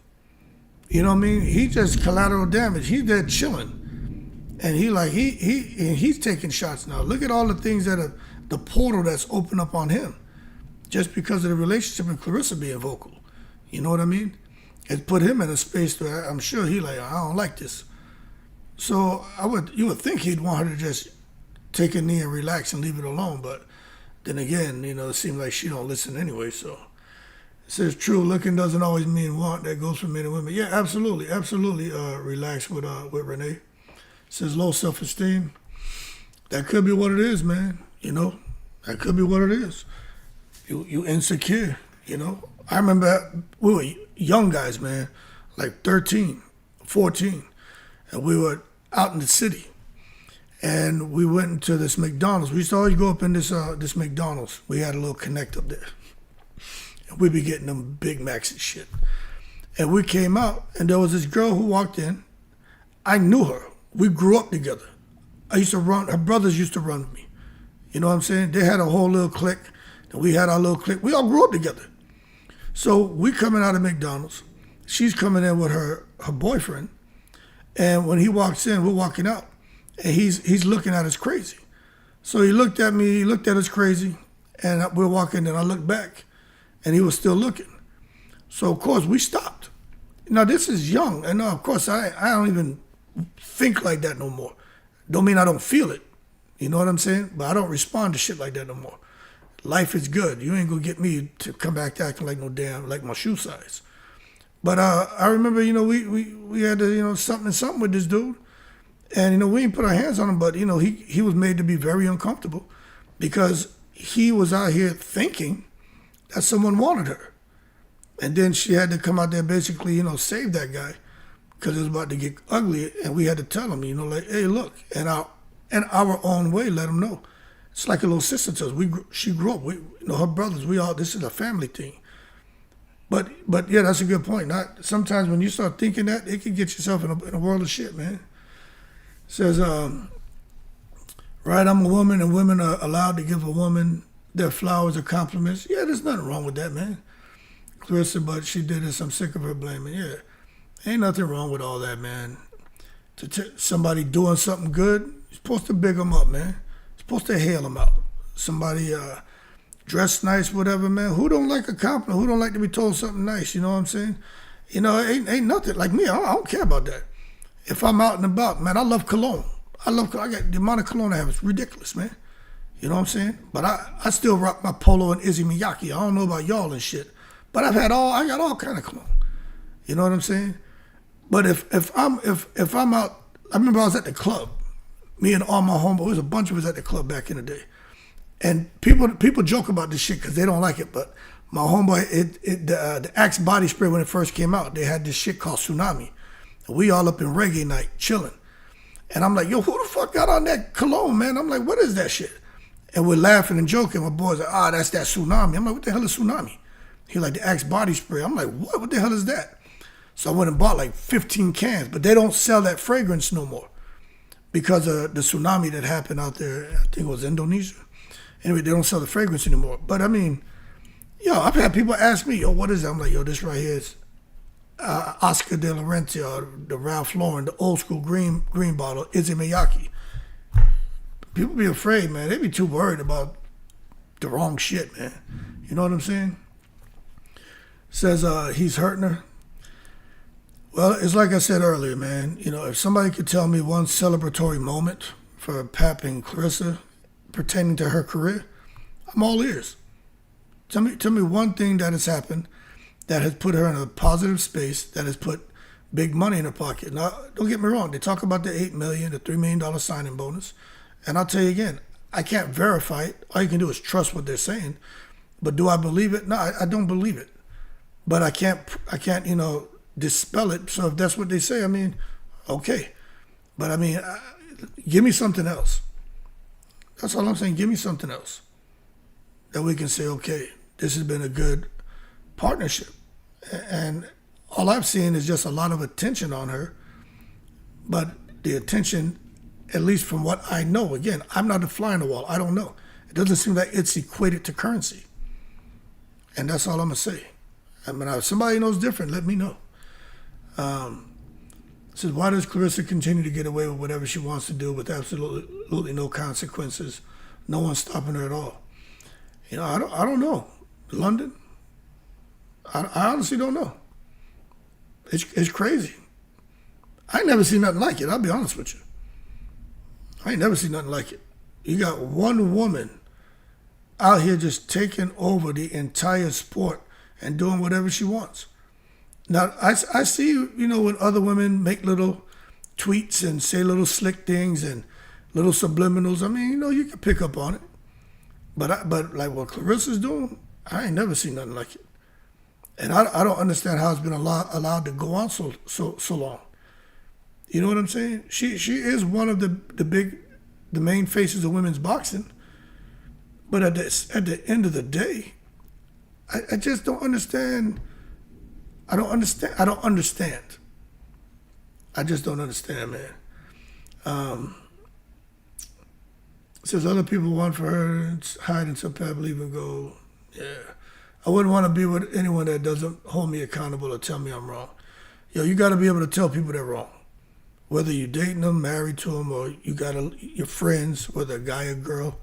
You know what I mean? He just collateral damage. He's there chilling. And he's taking shots now. Look at all the things the portal that's opened up on him. Just because of the relationship and Claressa being vocal. You know what I mean? It put him in a space where I'm sure he I don't like this. So you would think he'd want her to just take a knee and relax and leave it alone. But then again, it seems like she don't listen anyway. So it says true, looking doesn't always mean want. That goes for men and women. Yeah, absolutely. Relax with Renee. It says low self-esteem. That could be what it is, man. That could be what it is. You insecure, I remember we were young guys, man, like 13, 14, and we were out in the city, and we went into this McDonald's. We used to always go up in this McDonald's. We had a little connect up there, and we'd be getting them Big Macs and shit. And we came out, and there was this girl who walked in. I knew her. We grew up together. I used to run, her brothers used to run with me. You know what I'm saying? They had a whole little clique, and we had our little clique. We all grew up together. So we coming out of McDonald's. She's coming in with her boyfriend. And when he walks in, we're walking out. And he's looking at us crazy. So he looked at me, he looked at us crazy. And we're walking, and I looked back, and he was still looking. So, of course, we stopped. Now, this is young. And, of course, I don't even think like that no more. Don't mean I don't feel it. You know what I'm saying? But I don't respond to shit like that no more. Life is good. You ain't going to get me to come back to acting like no damn, like my shoe size. But I remember, we had to, something with this dude. And, we didn't put our hands on him, but, he was made to be very uncomfortable because he was out here thinking that someone wanted her. And then she had to come out there basically, save that guy because it was about to get ugly. And we had to tell him, like, hey, look, and our own way, let him know. It's like a little sister to us. She grew up. Her brothers, this is a family thing. But yeah, that's a good point. Sometimes when you start thinking that, it can get yourself in a world of shit, man. It says, right, I'm a woman and women are allowed to give a woman their flowers or compliments. Yeah, there's nothing wrong with that, man. Claressa, but she did this. I'm sick of her blaming. Yeah, ain't nothing wrong with all that, man. Somebody doing something good, you're supposed to big them up, man. You're supposed to hail them out. Somebody dressed nice, whatever, man. Who don't like a compliment? Who don't like to be told something nice? You know what I'm saying? Ain't nothing. Like me, I don't care about that. If I'm out and about, man, I love cologne. I got the amount of cologne I have. It's ridiculous, man. You know what I'm saying? But I still rock my Polo and Izzy Miyake. I don't know about y'all and shit. But I got all kind of cologne. You know what I'm saying? But if I'm out, I remember I was at the club. Me and all my homeboys, there was a bunch of us at the club back in the day. And people joke about this shit because they don't like it. But my homeboy, the Axe body spray when it first came out, they had this shit called Tsunami. And we all up in reggae night chilling. And I'm like, yo, who the fuck got on that cologne, man? I'm like, what is that shit? And we're laughing and joking. My boys are, that's that Tsunami. I'm like, what the hell is Tsunami? He like the Axe body spray. I'm like, what? What the hell is that? So I went and bought like 15 cans, but they don't sell that fragrance no more because of the tsunami that happened out there. I think it was Indonesia. Anyway, they don't sell the fragrance anymore. But I mean, I've had people ask me, what is that? I'm like, this right here is Oscar de la Renta, or the Ralph Lauren, the old school green bottle, Izzy Miyake. People be afraid, man. They be too worried about the wrong shit, man. You know what I'm saying? Says he's hurting her. Well, it's like I said earlier, man. If somebody could tell me one celebratory moment for Pap and Claressa pertaining to her career, I'm all ears. Tell me one thing that has happened that has put her in a positive space, that has put big money in her pocket. Now, don't get me wrong. They talk about the $8 million, the $3 million signing bonus. And I'll tell you again, I can't verify it. All you can do is trust what they're saying. But do I believe it? No, I don't believe it. But I can't, dispel it. So if that's what they say, I mean, okay. But I mean, give me something else. That's all I'm saying. Give me something else that we can say, okay, this has been a good partnership. And all I've seen is just a lot of attention on her. But the attention, at least from what I know, again, I'm not a fly on the wall. I don't know. It doesn't seem like it's equated to currency. And that's all I'm going to say. I mean, if somebody knows different, let me know. Says, why does Claressa continue to get away with whatever she wants to do with absolutely no consequences? No one's stopping her at all. I don't know. London? I honestly don't know. It's crazy. I ain't never seen nothing like it. I'll be honest with you. I ain't never seen nothing like it. You got one woman out here just taking over the entire sport and doing whatever she wants. Now, I see, when other women make little tweets and say little slick things and little subliminals. I mean, you can pick up on it. But like what Claressa's doing, I ain't never seen nothing like it. And I don't understand how it's been allowed to go on so long. You know what I'm saying? She is one of the main faces of women's boxing. But at the end of the day, I just don't understand. I don't understand. I don't understand. I just don't understand, man. Says other people want for her to hide in some path, believe and go. Yeah. I wouldn't want to be with anyone that doesn't hold me accountable or tell me I'm wrong. Yo, you got to be able to tell people they're wrong. Whether you're dating them, married to them, or you got your friends, whether a guy or girl.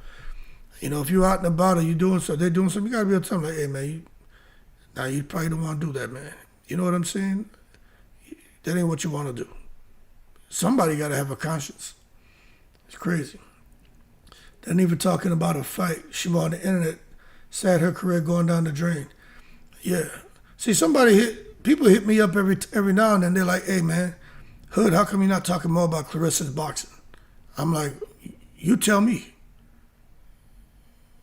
You know, if you're out and about or you're doing something, they're doing something, you got to be able to tell them, like, hey, man, you probably don't want to do that, man. You know what I'm saying? That ain't what you want to do. Somebody got to have a conscience. It's crazy. Then even talking about a fight, she was on the internet, sad her career going down the drain. Yeah. See, people hit me up every now and then. They're like, hey, man, Hood, how come you're not talking more about Claressa's boxing? I'm like, you tell me.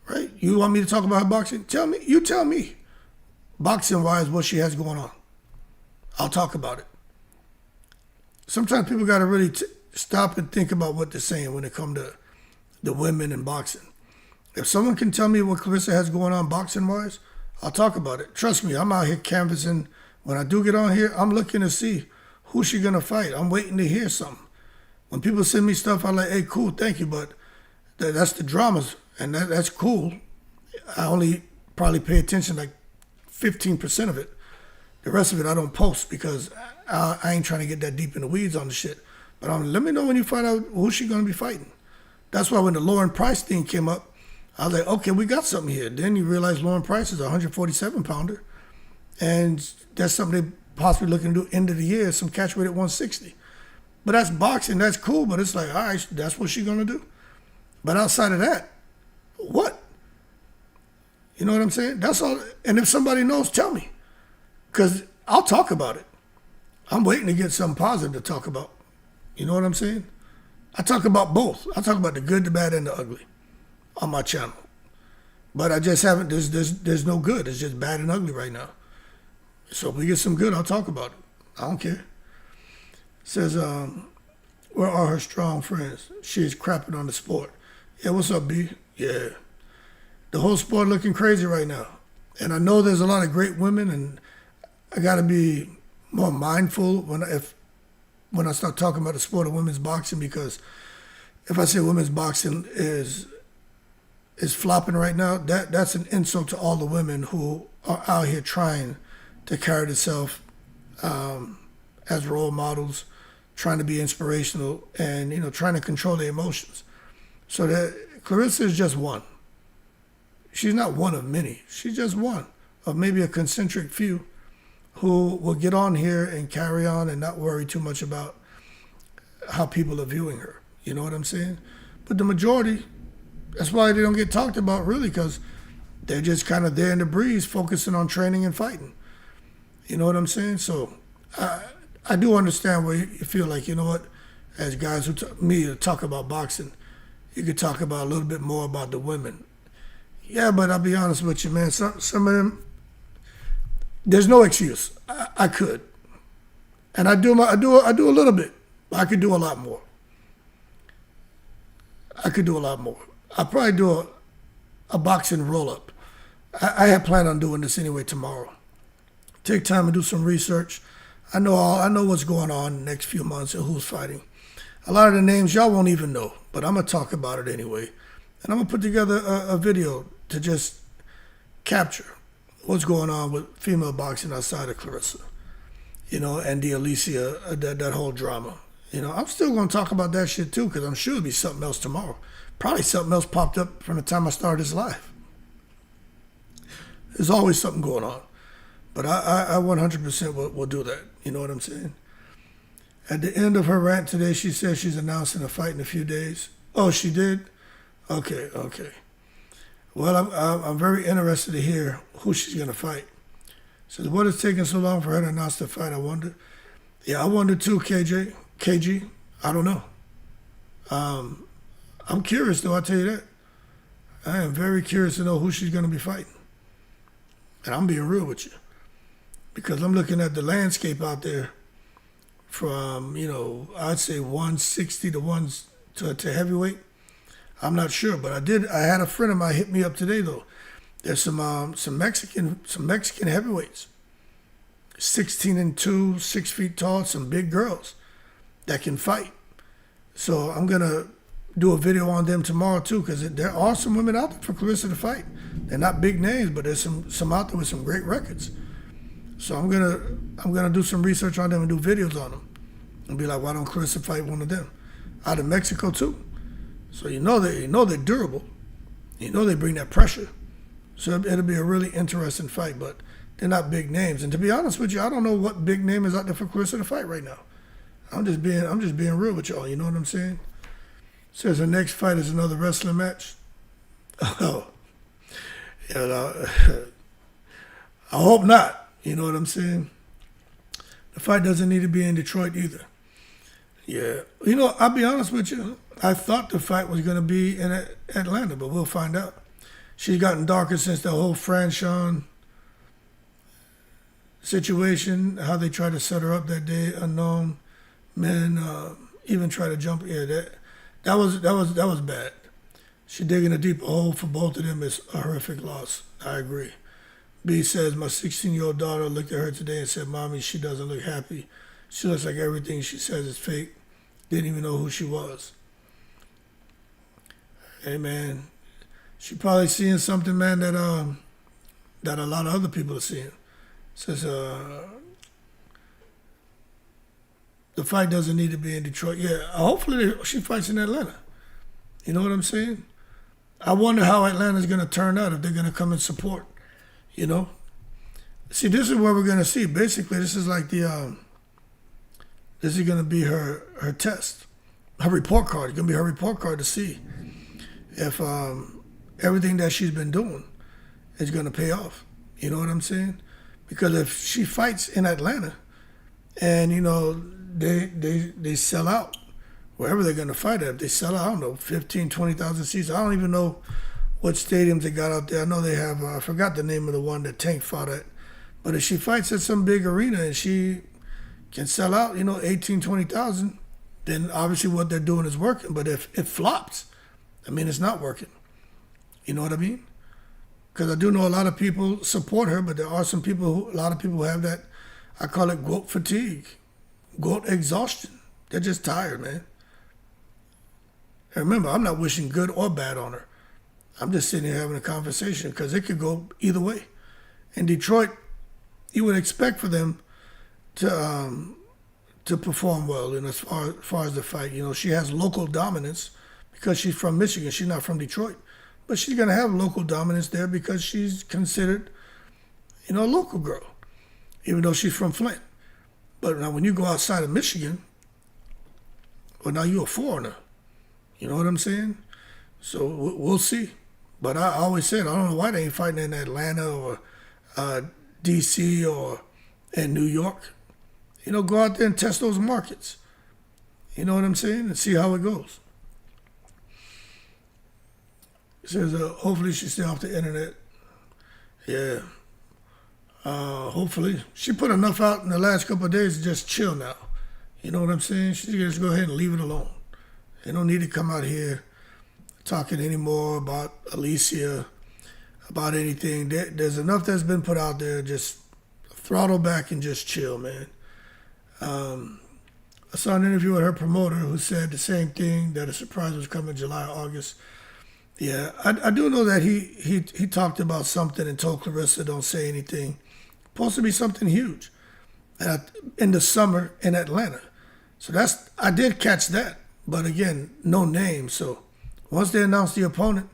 Right? You want me to talk about her boxing? You tell me. Boxing-wise, what she has going on. I'll talk about it. Sometimes people got to really stop and think about what they're saying when it comes to the women in boxing. If someone can tell me what Claressa has going on boxing-wise, I'll talk about it. Trust me, I'm out here canvassing. When I do get on here, I'm looking to see who she going to fight. I'm waiting to hear something. When people send me stuff, I'm like, hey, cool, thank you, but that's the dramas, and that's cool. I only probably pay attention like 15% of it. The rest of it I don't post because I ain't trying to get that deep in the weeds on the shit. But let me know when you find out who she going to be fighting. That's why when the Lauren Price thing came up, I was like, okay, we got something here. Then you realize Lauren Price is a 147-pounder, and that's something they possibly looking to do end of the year, some catch weight at 160. But that's boxing, that's cool, but it's like, all right, that's what she's going to do. But outside of that, what? You know what I'm saying? That's all. And if somebody knows, tell me. Because I'll talk about it. I'm waiting to get something positive to talk about. You know what I'm saying? I talk about both. I talk about the good, the bad, and the ugly on my channel. But I just haven't, there's no good. It's just bad and ugly right now. So if we get some good, I'll talk about it. I don't care. Says, where are her strong friends? She's crapping on the sport. Yeah, what's up, B? Yeah. The whole sport looking crazy right now. And I know there's a lot of great women, and I got to be more mindful when I start talking about the sport of women's boxing, because if I say women's boxing is flopping right now, that's an insult to all the women who are out here trying to carry themselves as role models, trying to be inspirational, and trying to control their emotions. So that Claressa is just one. She's not one of many. She's just one of maybe a concentric few who will get on here and carry on and not worry too much about how people are viewing her. You know what I'm saying? But the majority, that's why they don't get talked about really, because they're just kind of there in the breeze focusing on training and fighting. You know what I'm saying? So I do understand where you feel like, you know what, as guys who talk about boxing, you could talk about a little bit more about the women. Yeah, but I'll be honest with you, man. Some of them, there's no excuse. I could, and I do a little bit. But I could do a lot more. I probably do a boxing roll up. I had planned on doing this anyway tomorrow. Take time and do some research. I know what's going on in the next few months and who's fighting. A lot of the names y'all won't even know, but I'm gonna talk about it anyway, and I'm gonna put together a video to just capture what's going on with female boxing outside of Claressa, and the Alycia, that whole drama. I'm still going to talk about that shit too, because I'm sure there'll be something else tomorrow. Probably something else popped up from the time I started this live. There's always something going on. But I 100% will do that. You know what I'm saying? At the end of her rant today, she says she's announcing a fight in a few days. Oh, she did? Okay. Well, I'm very interested to hear who she's going to fight. Says, what is taking so long for her to announce the fight, I wonder? Yeah, I wonder too, KG. I don't know. I'm curious, though, I'll tell you that. I am very curious to know who she's going to be fighting. And I'm being real with you. Because I'm looking at the landscape out there from, I'd say 160 to heavyweight. I'm not sure, but I had a friend of mine hit me up today, though. There's some Mexican heavyweights. 16'2", 6 feet tall, some big girls that can fight. So I'm gonna do a video on them tomorrow too, because there are some women out there for Claressa to fight. They're not big names, but there's some out there with some great records. So I'm gonna do some research on them and do videos on them, and be like, why don't Claressa fight one of them out of Mexico too? So you know they're durable. You know they bring that pressure. So it'll be a really interesting fight, but they're not big names. And to be honest with you, I don't know what big name is out there for Claressa to fight right now. I'm just being real with y'all. You know what I'm saying? Says her next fight is another wrestling match. Oh, yeah. I hope not. You know what I'm saying? The fight doesn't need to be in Detroit either. Yeah. You know, I'll be honest with you. I thought the fight was going to be in Atlanta, but we'll find out. She's gotten darker since the whole Franchon situation, how they tried to set her up that day, unknown men even try to jump. Yeah, that was bad. She digging a deep hole for both of them is a horrific loss. I agree. B says, my 16-year-old daughter looked at her today and said, Mommy, she doesn't look happy. She looks like everything she says is fake. Didn't even know who she was. Hey, man, she probably seeing something, man, that a lot of other people are seeing. Says, the fight doesn't need to be in Detroit. Yeah, hopefully she fights in Atlanta. You know what I'm saying? I wonder how Atlanta's going to turn out, if they're going to come and support, you know? See, this is what we're going to see. Basically, this is like this is going to be her test, her report card. It's going to be her report card to see if everything that she's been doing is going to pay off. You know what I'm saying? Because if she fights in Atlanta and, you know, they sell out, wherever they're going to fight at, if they sell out, I don't know, 15, 20,000 seats. I don't even know what stadiums they got out there. I know they have, I forgot the name of the one that Tank fought at. But if she fights at some big arena and she can sell out, you know, 18, 20,000, then obviously what they're doing is working. But if it flops, I mean, it's not working. You know what I mean? Because I do know a lot of people support her, but there are some people, a lot of people who have that, I call it GOAT fatigue, GOAT exhaustion. They're just tired, man. And remember, I'm not wishing good or bad on her. I'm just sitting here having a conversation because it could go either way. In Detroit, you would expect for them to perform well, and as far as the fight, you know, she has local dominance because she's from Michigan. She's not from Detroit, but she's gonna have local dominance there because she's considered, you know, a local girl, even though she's from Flint. But now, when you go outside of Michigan, well, now you're a foreigner. You know what I'm saying? So we'll see. But I always said, I don't know why they ain't fighting in Atlanta or D.C. or in New York. You know, go out there and test those markets. You know what I'm saying? And see how it goes. It says, hopefully she stay off the internet. Yeah. Hopefully. She put enough out in the last couple of days to just chill now. You know what I'm saying? She can just go ahead and leave it alone. They don't need to come out here talking anymore about Alycia, about anything. There's enough that's been put out there. Just throttle back and just chill, man. I saw an interview with her promoter who said the same thing, that a surprise was coming July or August. Yeah, I do know that he talked about something and told Claressa don't say anything. Supposed to be something huge in the summer in Atlanta. So I did catch that. But again, no name. So once they announce the opponent,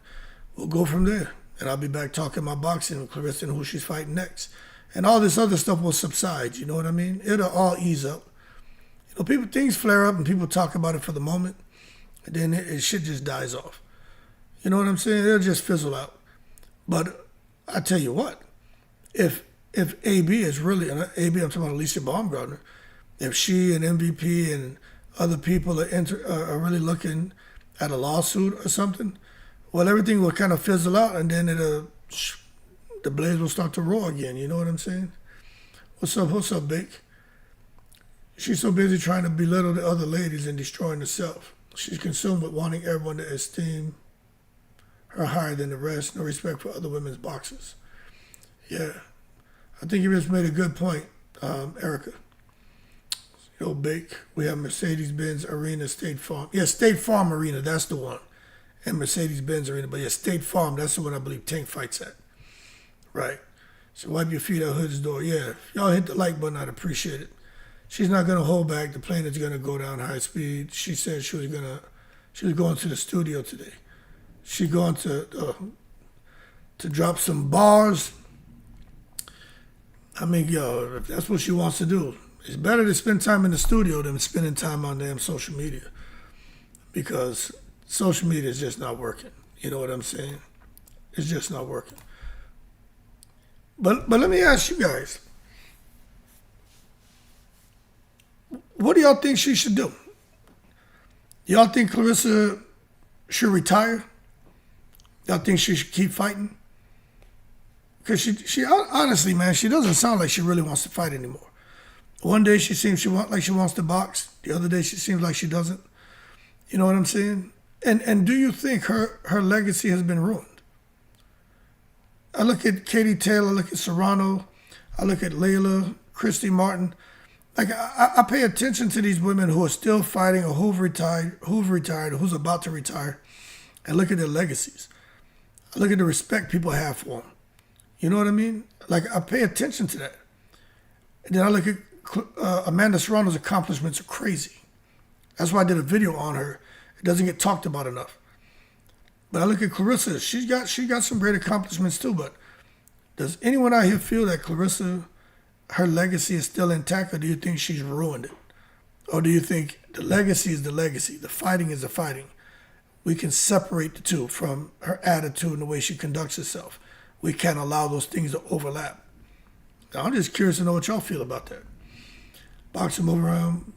we'll go from there. And I'll be back talking my boxing with Claressa and who she's fighting next. And all this other stuff will subside, you know what I mean? It'll all ease up. You know, things flare up and people talk about it for the moment. And then shit just dies off. You know what I'm saying? It'll just fizzle out. But I tell you what, if AB is really, and AB, I'm talking about Alycia Baumgartner, if she and MVP and other people are really looking at a lawsuit or something, well, everything will kind of fizzle out, and then the blades will start to roar again. You know what I'm saying? What's up, Bake? She's so busy trying to belittle the other ladies and destroying herself. She's consumed with wanting everyone to esteem her higher than the rest. No respect for other women's boxers. Yeah, I think you just made a good point. Erica. Yo, Bake. We have Mercedes-Benz Arena, State Farm. Yeah, State Farm Arena, that's the one. And Mercedes-Benz Arena. But yeah, State Farm, that's the one I believe Tank fights at. Right. So wipe your feet at Hood's door. Yeah, if y'all hit the like button, I'd appreciate it. She's not going to hold back. The plane is going to go down high speed. She said she was going to the studio today. She going to drop some bars. I mean, yo, if that's what she wants to do, it's better to spend time in the studio than spending time on damn social media, because social media is just not working. You know what I'm saying? It's just not working. But let me ask you guys, what do y'all think she should do? Y'all think Claressa should retire? Y'all think she should keep fighting? Because she honestly, man, she doesn't sound like she really wants to fight anymore. One day she seems like she wants to box. The other day she seems like she doesn't. You know what I'm saying? And do you think her legacy has been ruined? I look at Katie Taylor, I look at Serrano, I look at Layla, Christy Martin. Like, I pay attention to these women who are still fighting or who've retired, or who's about to retire, and look at their legacies. I look at the respect people have for them. You know what I mean? Like, I pay attention to that. And then I look at Amanda Serrano's accomplishments are crazy. That's why I did a video on her. It doesn't get talked about enough. But I look at Claressa. She got some great accomplishments too. But does anyone out here feel that Claressa, her legacy is still intact, or do you think she's ruined it? Or do you think the legacy is the legacy, the fighting is the fighting? We can separate the two from her attitude and the way she conducts herself. We can't allow those things to overlap. Now, I'm just curious to know what y'all feel about that. Boxer, move around.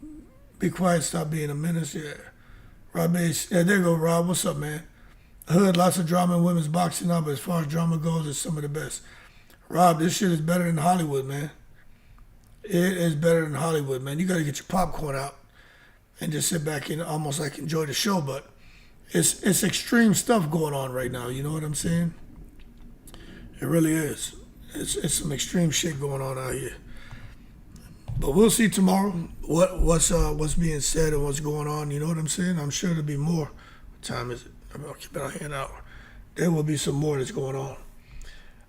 Be quiet, stop being a menace. Yeah. Rob Ace. Yeah, there you go, Rob. What's up, man? Hood, lots of drama in women's boxing now, but as far as drama goes, it's some of the best. Rob, this shit is better than Hollywood, man. It is better than Hollywood, man. You got to get your popcorn out and just sit back and almost like enjoy the show. But it's extreme stuff going on right now. You know what I'm saying? It really is. It's some extreme shit going on out here. But we'll see tomorrow what's being said and what's going on. You know what I'm saying? I'm sure there'll be more. What time is it? I'll keep it out here an hour. There will be some more that's going on.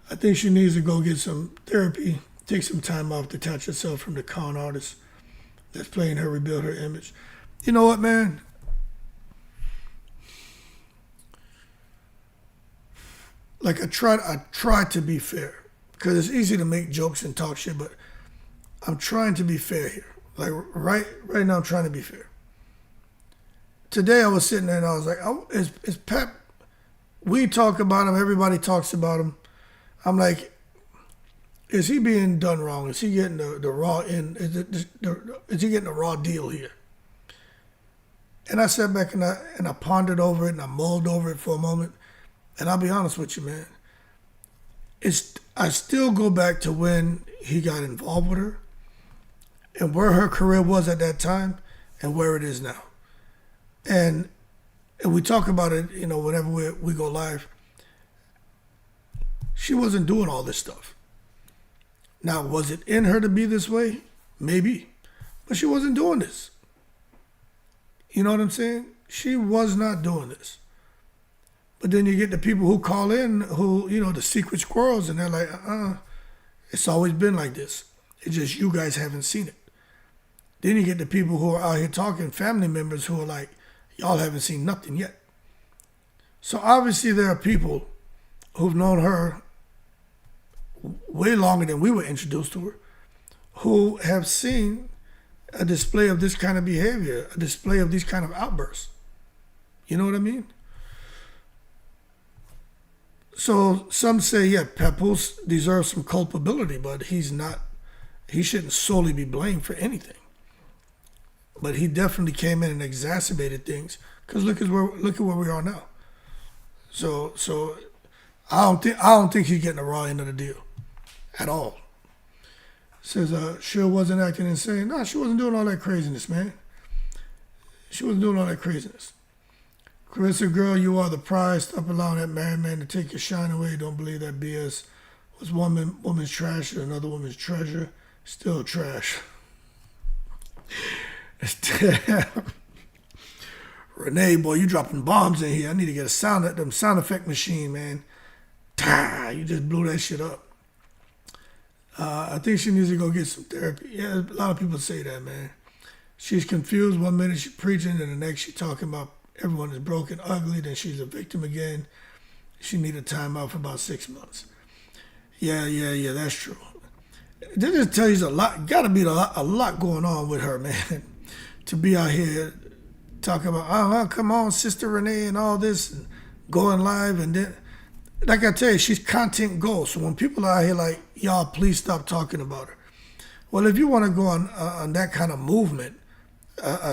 I think she needs to go get some therapy, take some time off, detach herself from the con artist that's playing her, rebuild her image. You know what, man? Like, I try to be fair, because it's easy to make jokes and talk shit, but I'm trying to be fair here. Like, right now, I'm trying to be fair. Today, I was sitting there and I was like, is Pep, we talk about him, everybody talks about him. I'm like, is he being done wrong? Is he getting the raw end? Is he getting the raw deal here? And I sat back and I pondered over it and I mulled over it for a moment. And I'll be honest with you, man. I still go back to when he got involved with her and where her career was at that time and where it is now. And we talk about it, you know, whenever we go live. She wasn't doing all this stuff. Now, was it in her to be this way? Maybe. But she wasn't doing this. You know what I'm saying? She was not doing this. But then you get the people who call in who, you know, the secret squirrels, and they're like, it's always been like this. It's just you guys haven't seen it. Then you get the people who are out here talking, family members who are like, y'all haven't seen nothing yet. So obviously there are people who've known her way longer than we were introduced to her, who have seen a display of this kind of behavior, a display of these kind of outbursts. You know what I mean? So some say, yeah, Papoose deserves some culpability, but he shouldn't solely be blamed for anything. But he definitely came in and exacerbated things, because look at where we are now. So I don't think he's getting the raw end of the deal at all. Says Shil wasn't acting insane. No, she wasn't doing all that craziness, man. She wasn't doing all that craziness. Claressa, girl, you are the prize. Stop allowing that married man to take your shine away. Don't believe that BS was woman's trash or another woman's treasure. Still trash. Renee, boy, you dropping bombs in here. I need to get a sound effect machine, man. You just blew that shit up. I think she needs to go get some therapy. Yeah, a lot of people say that, man. She's confused. 1 minute she's preaching, and the next she's talking about everyone is broken, ugly. Then she's a victim again. She need a timeout for about 6 months. Yeah, that's true. That just tells you a lot. Got to be a lot going on with her, man, to be out here talking about, come on, Sister Renee, and all this, and going live, and then, like I tell you, she's content gold. So when people are out here like, y'all, please stop talking about her. Well, if you want to go on that kind of movement,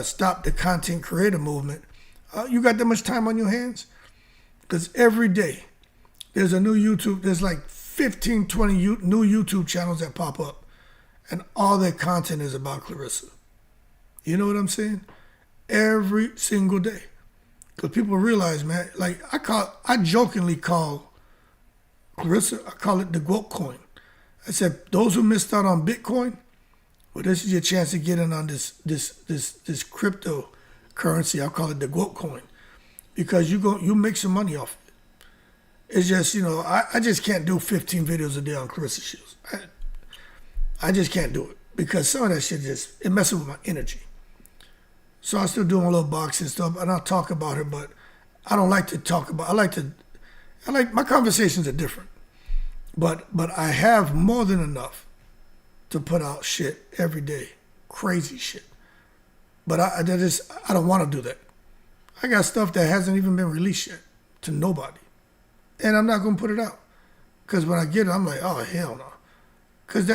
stop the content creator movement, you got that much time on your hands? Because every day there's a new YouTube, there's like 15, 20 new YouTube channels that pop up, and all their content is about Claressa. You know what I'm saying? Every single day. Because people realize, man, like I jokingly call Claressa, I call it the GOAT coin. I said, those who missed out on Bitcoin, well, this is your chance to get in on this cryptocurrency. I'll call it the GOAT coin. Because you make some money off it. It's just, I just can't do 15 videos a day on Claressa Shields. I just can't do it. Because some of that shit it messes with my energy. So I'm still doing a little boxing stuff, and I'll talk about her, but I don't like to talk about, my conversations are different. But I have more than enough to put out shit every day, crazy shit. But I don't want to do that. I got stuff that hasn't even been released yet to nobody. And I'm not going to put it out. Because when I get it, I'm like, oh, hell no. Because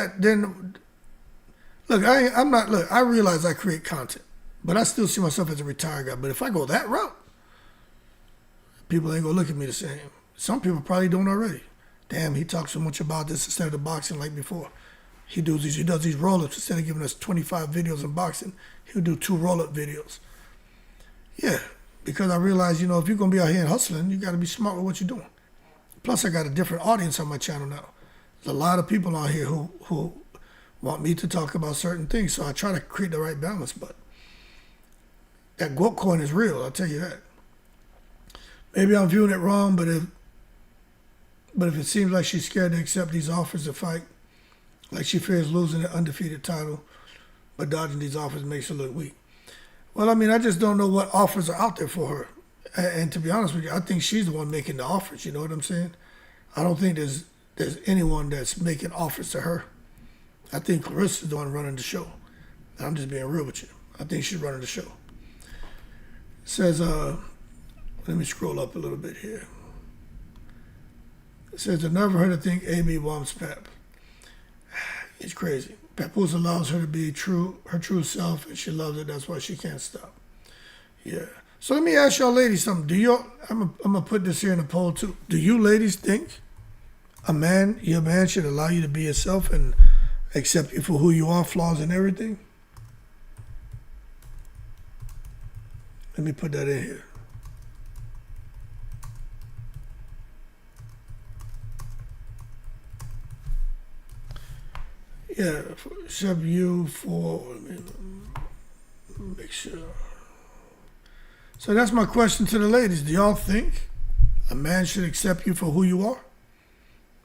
I realize I create content. But I still see myself as a retired guy. But if I go that route, people ain't going to look at me the same. Some people probably don't already. Damn, he talks so much about this instead of the boxing like before. He does these roll-ups. Instead of giving us 25 videos in boxing, he'll do 2 roll-up videos. Yeah, because I realize, if you're going to be out here hustling, you got to be smart with what you're doing. Plus, I got a different audience on my channel now. There's a lot of people on here who want me to talk about certain things, so I try to create the right balance, but that GOAT coin is real, I'll tell you that. Maybe I'm viewing it wrong, but if it seems like she's scared to accept these offers to fight, like she fears losing the undefeated title, but dodging these offers makes her look weak. Well, I just don't know what offers are out there for her. And to be honest with you, I think she's the one making the offers, you know what I'm saying? I don't think there's anyone that's making offers to her. I think Claressa's the one running the show. And I'm just being real with you. I think she's running the show. It says, let me scroll up a little bit here. It says, I never heard her think Amy wants Pep. It's crazy. Papoose allows her to be her true self, and she loves it. That's why she can't stop. Yeah. So let me ask y'all ladies something. I'm gonna put this here in the poll too. Do you ladies think your man should allow you to be yourself and accept you for who you are, flaws and everything? Let me put that in here. Yeah, except you for, let me make sure. So that's my question to the ladies. Do y'all think a man should accept you for who you are?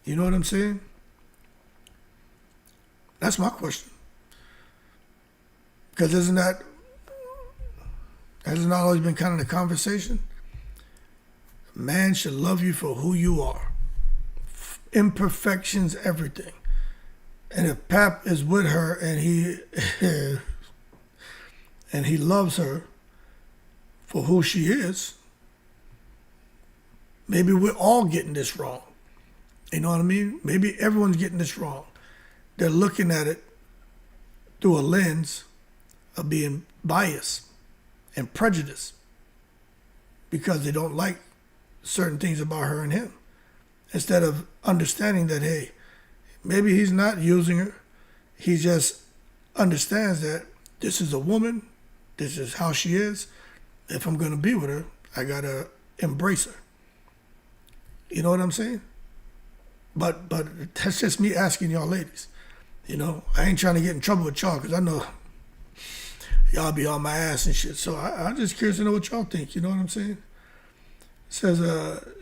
You know what I'm saying? That's my question. Because hasn't that always been kind of the conversation? A man should love you for who you are. Imperfections, everything. And if Pap is with her and he loves her for who she is, maybe we're all getting this wrong. You know what I mean? Maybe everyone's getting this wrong. They're looking at it through a lens of being biased and prejudiced because they don't like certain things about her and him. Instead of understanding that, hey, maybe he's not using her. He just understands that this is a woman. This is how she is. If I'm going to be with her, I got to embrace her. You know what I'm saying? But that's just me asking y'all ladies. You know, I ain't trying to get in trouble with y'all because I know y'all be on my ass and shit. So I'm just curious to know what y'all think. You know what I'm saying? It says,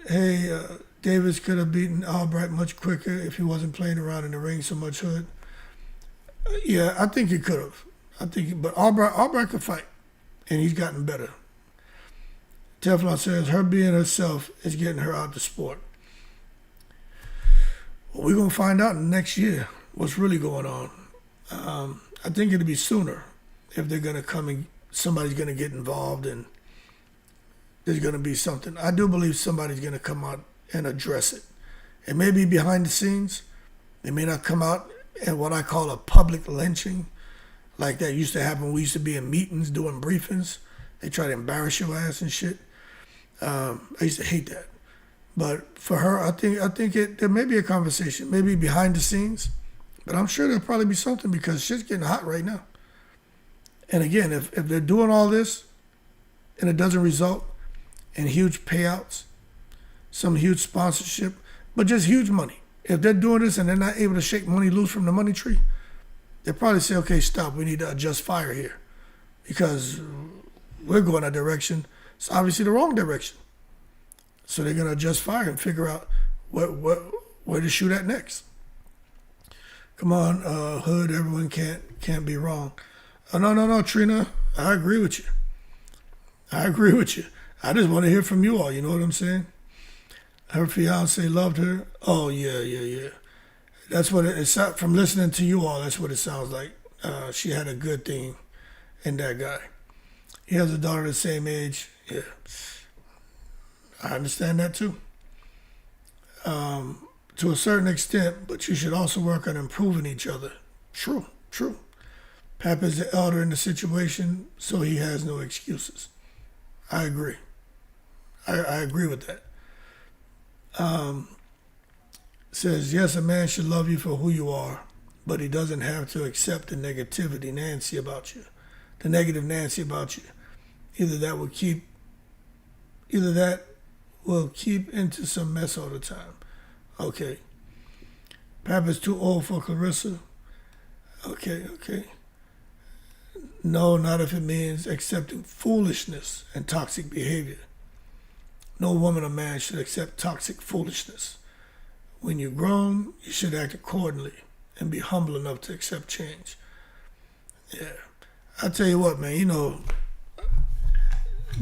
hey, Davis could have beaten Albright much quicker if he wasn't playing around in the ring so much. Hood. Yeah, I think he could have. But Albright could fight, and he's gotten better. Teflon says her being herself is getting her out the sport. Well, we're gonna find out next year what's really going on. I think it'll be sooner if they're gonna come and somebody's gonna get involved and there's gonna be something. I do believe somebody's gonna come out and address it. It may be behind the scenes. They may not come out in what I call a public lynching, like that used to happen. We used to be in meetings doing briefings. They try to embarrass your ass and shit. I used to hate that. But for her, I think there may be a conversation, maybe behind the scenes, but I'm sure there'll probably be something because shit's getting hot right now. And again, if they're doing all this and it doesn't result in huge payouts, some huge sponsorship, but just huge money. If they're doing this and they're not able to shake money loose from the money tree, they'll probably say, okay, stop, we need to adjust fire here because we're going a direction. It's obviously the wrong direction. So they're going to adjust fire and figure out where to shoot at next. Come on, Hood, everyone can't be wrong. Oh, no, Trina, I agree with you. I just want to hear from you all, you know what I'm saying? Her fiance loved her. Oh, yeah. That's what it's from listening to you all, that's what it sounds like. She had a good thing in that guy. He has a daughter the same age. Yeah. I understand that too. To a certain extent, but you should also work on improving each other. True. Pap is the elder in the situation, so he has no excuses. I agree. I agree with that. Says, yes, a man should love you for who you are, but he doesn't have to accept the negativity Nancy about you. The negative Nancy about you. Either that will keep into some mess all the time. Okay. Papa's too old for Claressa. Okay. No, not if it means accepting foolishness and toxic behavior. No woman or man should accept toxic foolishness. When you're grown, you should act accordingly and be humble enough to accept change. Yeah. I tell you what, man, you know,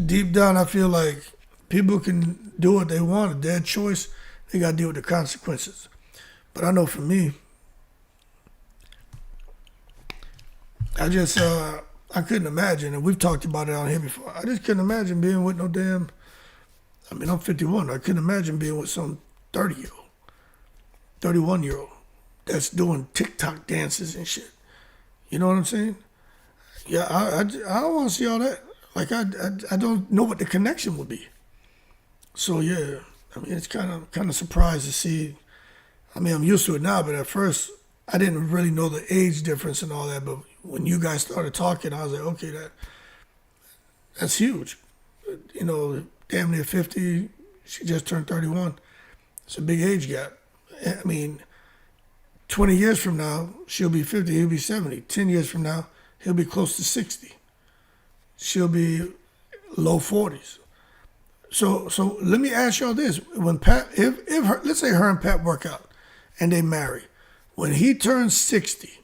deep down I feel like people can do what they want, their choice, they got to deal with the consequences. But I know for me, I just, I couldn't imagine, and we've talked about it on here before, I just couldn't imagine being with no damn, I mean, I'm 51, I couldn't imagine being with some 30-year-old, 31-year-old that's doing TikTok dances and shit. You know what I'm saying? Yeah, I don't want to see all that. Like, I don't know what the connection would be. So, yeah, I mean, it's kind of surprised to see. I mean, I'm used to it now, but at first, I didn't really know the age difference and all that. But when you guys started talking, I was like, okay, that's huge. You know, damn near 50, she just turned 31. It's a big age gap. I mean, 20 years from now, she'll be 50, he'll be 70. 10 years from now, he'll be close to 60. She'll be low 40s. So let me ask y'all this: when Pat, if her, let's say her and Pat work out, and they marry, when he turns 60,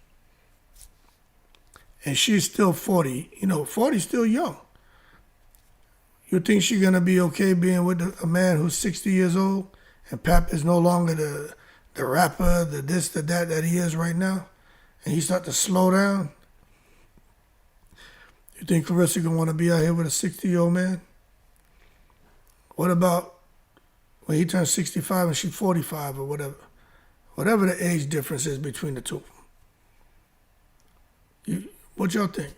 and she's still 40, you know, 40's still young. You think she's gonna be okay being with a man who's 60 years old, and Pat is no longer the rapper, the this, the that he is right now, and he start to slow down? You think Claressa gonna want to be out here with a 60-year-old man? What about when he turns 65 and she's 45 or whatever? Whatever the age difference is between the two. What y'all think?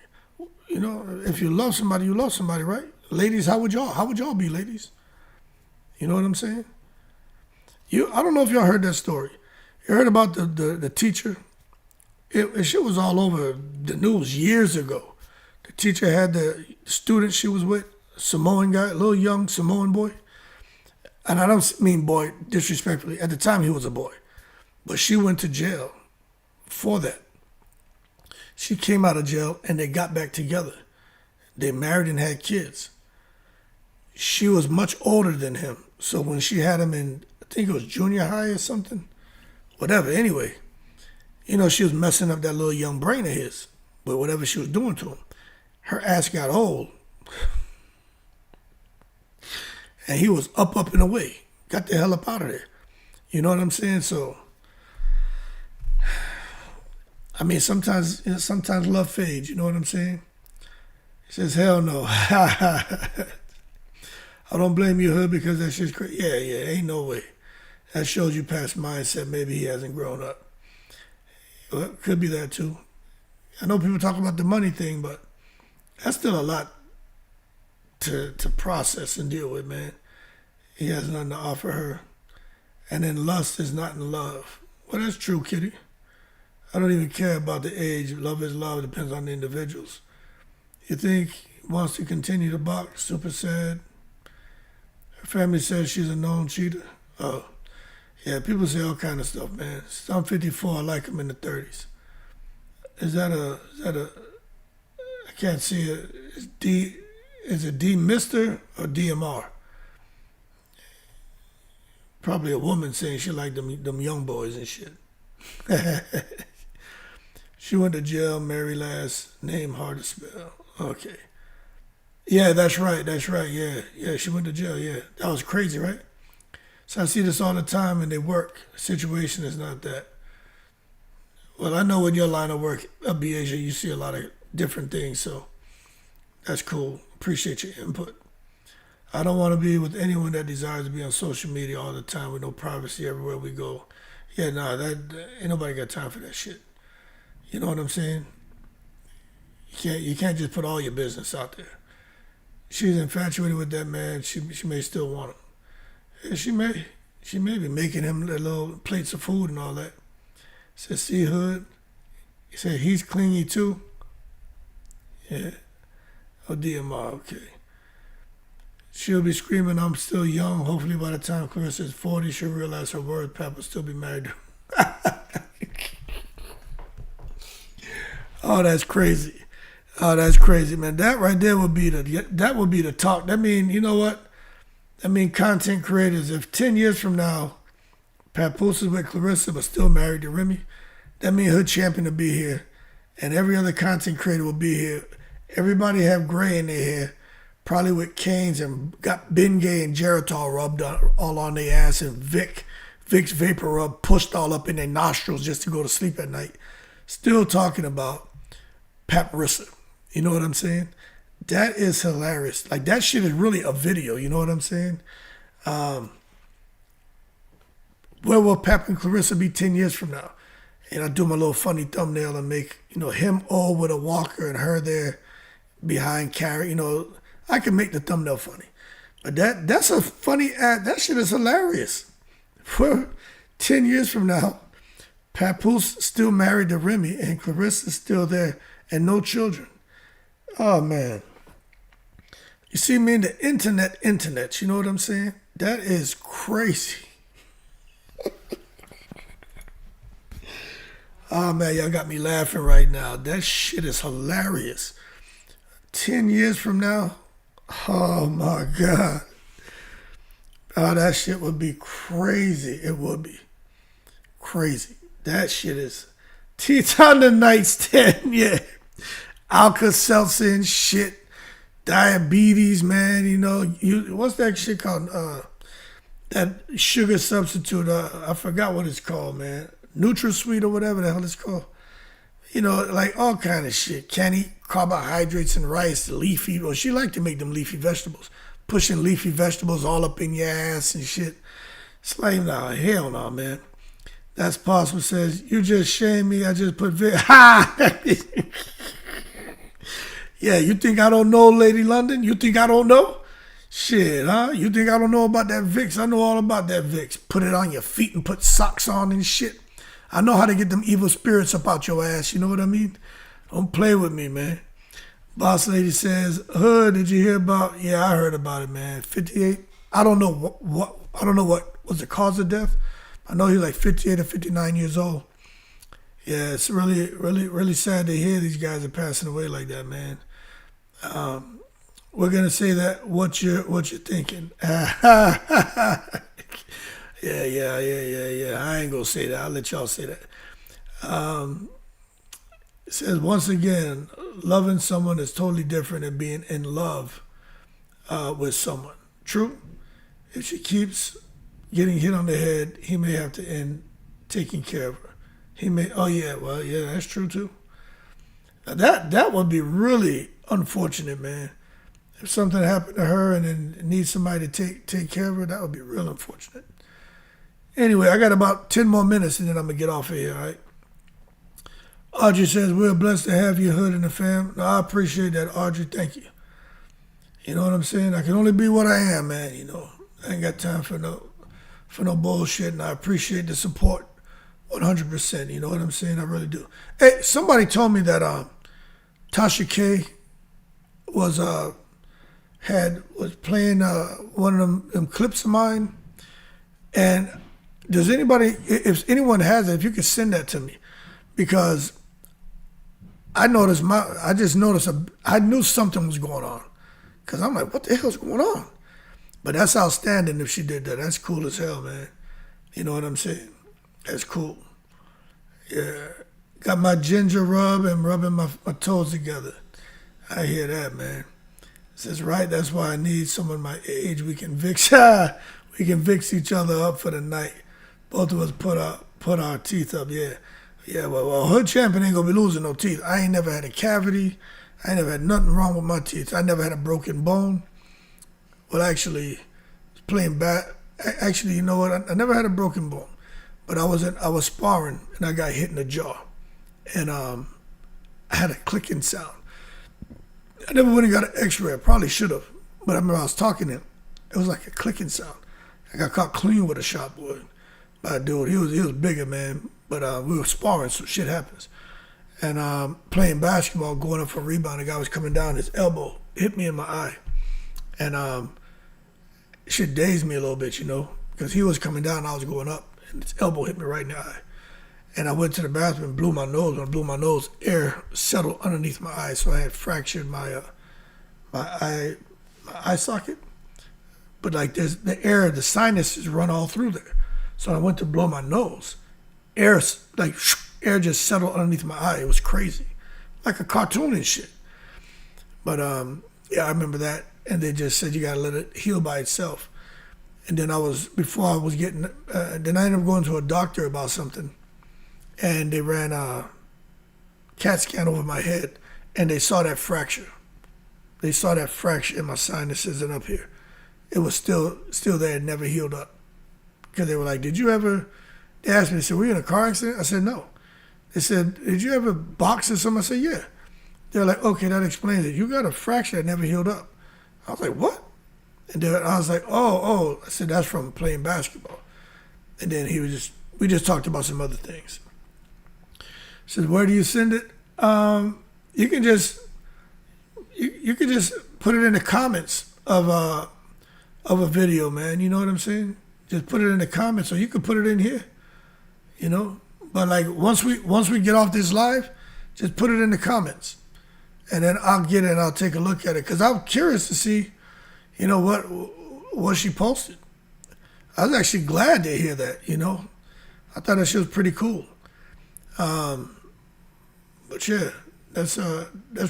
You know, if you love somebody, you love somebody, right? Ladies, how would y'all be, ladies? You know what I'm saying? I don't know if y'all heard that story. You heard about the teacher? Shit was all over the news years ago. The teacher had the student she was with, Samoan guy, a little young Samoan boy. And I don't mean boy disrespectfully. At the time, he was a boy. But she went to jail for that. She came out of jail and they got back together. They married and had kids. She was much older than him. So when she had him in, I think it was junior high or something, whatever. Anyway, she was messing up that little young brain of his with whatever she was doing to him. Her ass got old. And he was up and away. Got the hell up out of there. You know what I'm saying? So, I mean, sometimes love fades. You know what I'm saying? He says, hell no. I don't blame you, Hood, because that shit's crazy. Yeah, ain't no way. That shows you past mindset. Maybe he hasn't grown up. Well, could be that too. I know people talk about the money thing, but that's still a lot to process and deal with, man. He has nothing to offer her. And then lust is not in love. Well, that's true, Kitty. I don't even care about the age. Love is love. It depends on the individuals. You think he wants to continue to box? Super sad. Her family says she's a known cheater. Oh, yeah, people say all kind of stuff, man. I'm 54. I like him in the 30s. Is that a, I can't see it. Is it D Mister or DMR? Probably a woman saying she liked them young boys and shit. She went to jail, Mary last name hard to spell. Okay. Yeah, that's right. Yeah, she went to jail, yeah. That was crazy, right? So I see this all the time and they work. The situation is not that. Well, I know in your line of work, Asia, you see a lot of different things, so that's cool. Appreciate your input. I don't want to be with anyone that desires to be on social media all the time with no privacy everywhere we go. Yeah, that ain't nobody got time for that shit. You know what I'm saying? You can't just put all your business out there. She's infatuated with that man. She may still want him. Yeah, she may be making him little plates of food and all that. Says, see, Hood. He said he's clingy too. Yeah. Oh, DMR, okay. She'll be screaming, I'm still young. Hopefully by the time Claressa is 40, she'll realize her worth. Pap will still be married to her. Oh, that's crazy. Oh, that's crazy, man. That right there would be the talk. That mean, you know what? That mean content creators, if 10 years from now, Papoose is with Claressa but still married to Remy, that mean Hood Champion will be here. And every other content creator will be here. Everybody have gray in their hair. Probably with canes and got Bengay and Geritol rubbed all on their ass and Vicks Vapor Rub pushed all up in their nostrils just to go to sleep at night. Still talking about Paparissa. You know what I'm saying? That is hilarious. Like, that shit is really a video. You know what I'm saying? Where will Pap and Claressa be 10 years from now? And I do my little funny thumbnail and make, him all with a walker and her there behind Carrie. I can make the thumbnail funny. But that's a funny ad. That shit is hilarious. For 10 years from now, Papoose still married to Remy and Claressa's still there and no children. Oh, man. You see me in the internet, you know what I'm saying? That is crazy. Oh, man, y'all got me laughing right now. That shit is hilarious. 10 years from now, oh, my God. Oh, that shit would be crazy. It would be crazy. That shit is teeth on the nightstand, yeah. Alka-Seltzer and shit. Diabetes, man, what's that shit called? That sugar substitute, I forgot what it's called, man. NutraSweet or whatever the hell it's called. Like all kind of shit. Can't eat carbohydrates and rice, leafy. Well, she like to make them leafy vegetables. Pushing leafy vegetables all up in your ass and shit. It's like, nah, hell no, man. That's possible. Says, you just shame me. I just put Ha! Yeah, you think I don't know, Lady London? You think I don't know? Shit, huh? You think I don't know about that Vicks? I know all about that Vicks. Put it on your feet and put socks on and shit. I know how to get them evil spirits up out your ass. You know what I mean? Don't play with me, man. Boss Lady says, Hood, did you hear about? Yeah, I heard about it, man. 58. I don't know what was the cause of death. I know he was like 58 or 59 years old. Yeah, it's really, really, really sad to hear these guys are passing away like that, man. We're gonna say that what you're thinking. Yeah, yeah. I ain't gonna say that. I'll let y'all say that. It says once again, loving someone is totally different than being in love with someone. True. If she keeps getting hit on the head, he may have to end taking care of her. He may. Oh yeah, well yeah, that's true too. Now that would be really unfortunate, man. If something happened to her and then needs somebody to take care of her, that would be real unfortunate. Anyway, I got about 10 more minutes and then I'm gonna get off of here. All right. Audrey says we're blessed to have you, Hood, and the fam. No, I appreciate that, Audrey. Thank you. You know what I'm saying? I can only be what I am, man. You know, I ain't got time for no bullshit, and I appreciate the support 100%. You know what I'm saying? I really do. Hey, somebody told me that Tasha K was playing one of them clips of mine, and does anybody, if anyone has it, if you could send that to me, because I just noticed I knew something was going on. Because I'm like, what the hell's going on? But that's outstanding if she did that. That's cool as hell, man. You know what I'm saying? That's cool. Yeah. Got my ginger rub and rubbing my toes together. I hear that, man. Says, right, that's why I need someone my age. We can fix each other up for the night. Both of us put our teeth up, yeah. Yeah, well, Hood Champion ain't gonna be losing no teeth. I ain't never had a cavity. I ain't never had nothing wrong with my teeth. I never had a broken bone. Well, actually, playing actually, you know what? I never had a broken bone, but I was sparring and I got hit in the jaw, and I had a clicking sound. I never went and got an X-ray. I probably should have, but I remember I was talking to him. It was like a clicking sound. I got caught clean with a shot boy by a dude. He was bigger, man, but we were sparring, so shit happens. And playing basketball, going up for a rebound, the guy was coming down, his elbow hit me in my eye. And shit dazed me a little bit, you know, because he was coming down, I was going up, and his elbow hit me right in the eye. And I went to the bathroom and blew my nose. When I blew my nose, air settled underneath my eye, so I had fractured my eye socket. But like there's the air, the sinuses run all through there. So I went to blow my nose. Air just settled underneath my eye. It was crazy, like a cartoon and shit. But yeah, I remember that. And they just said you gotta let it heal by itself. And then then I ended up going to a doctor about something, and they ran a CAT scan over my head, and they saw that fracture. They saw that fracture in my sinuses and up here. It was still there. It never healed up. Because they were like, they asked me, they said, were you in a car accident? I said, no. They said, did you ever box or something? I said, yeah. They're like, okay, that explains it. You got a fracture that never healed up. I was like, what? And then I was like, oh. I said, that's from playing basketball. And then we just talked about some other things. I said, where do you send it? You can just put it in the comments of a video, man. You know what I'm saying? Just put it in the comments, or you could put it in here. You know? But like once we get off this live, just put it in the comments. And then I'll get it and I'll take a look at it. Because I'm curious to see, you know, what she posted. I was actually glad to hear that, you know. I thought that shit was pretty cool. But yeah, that's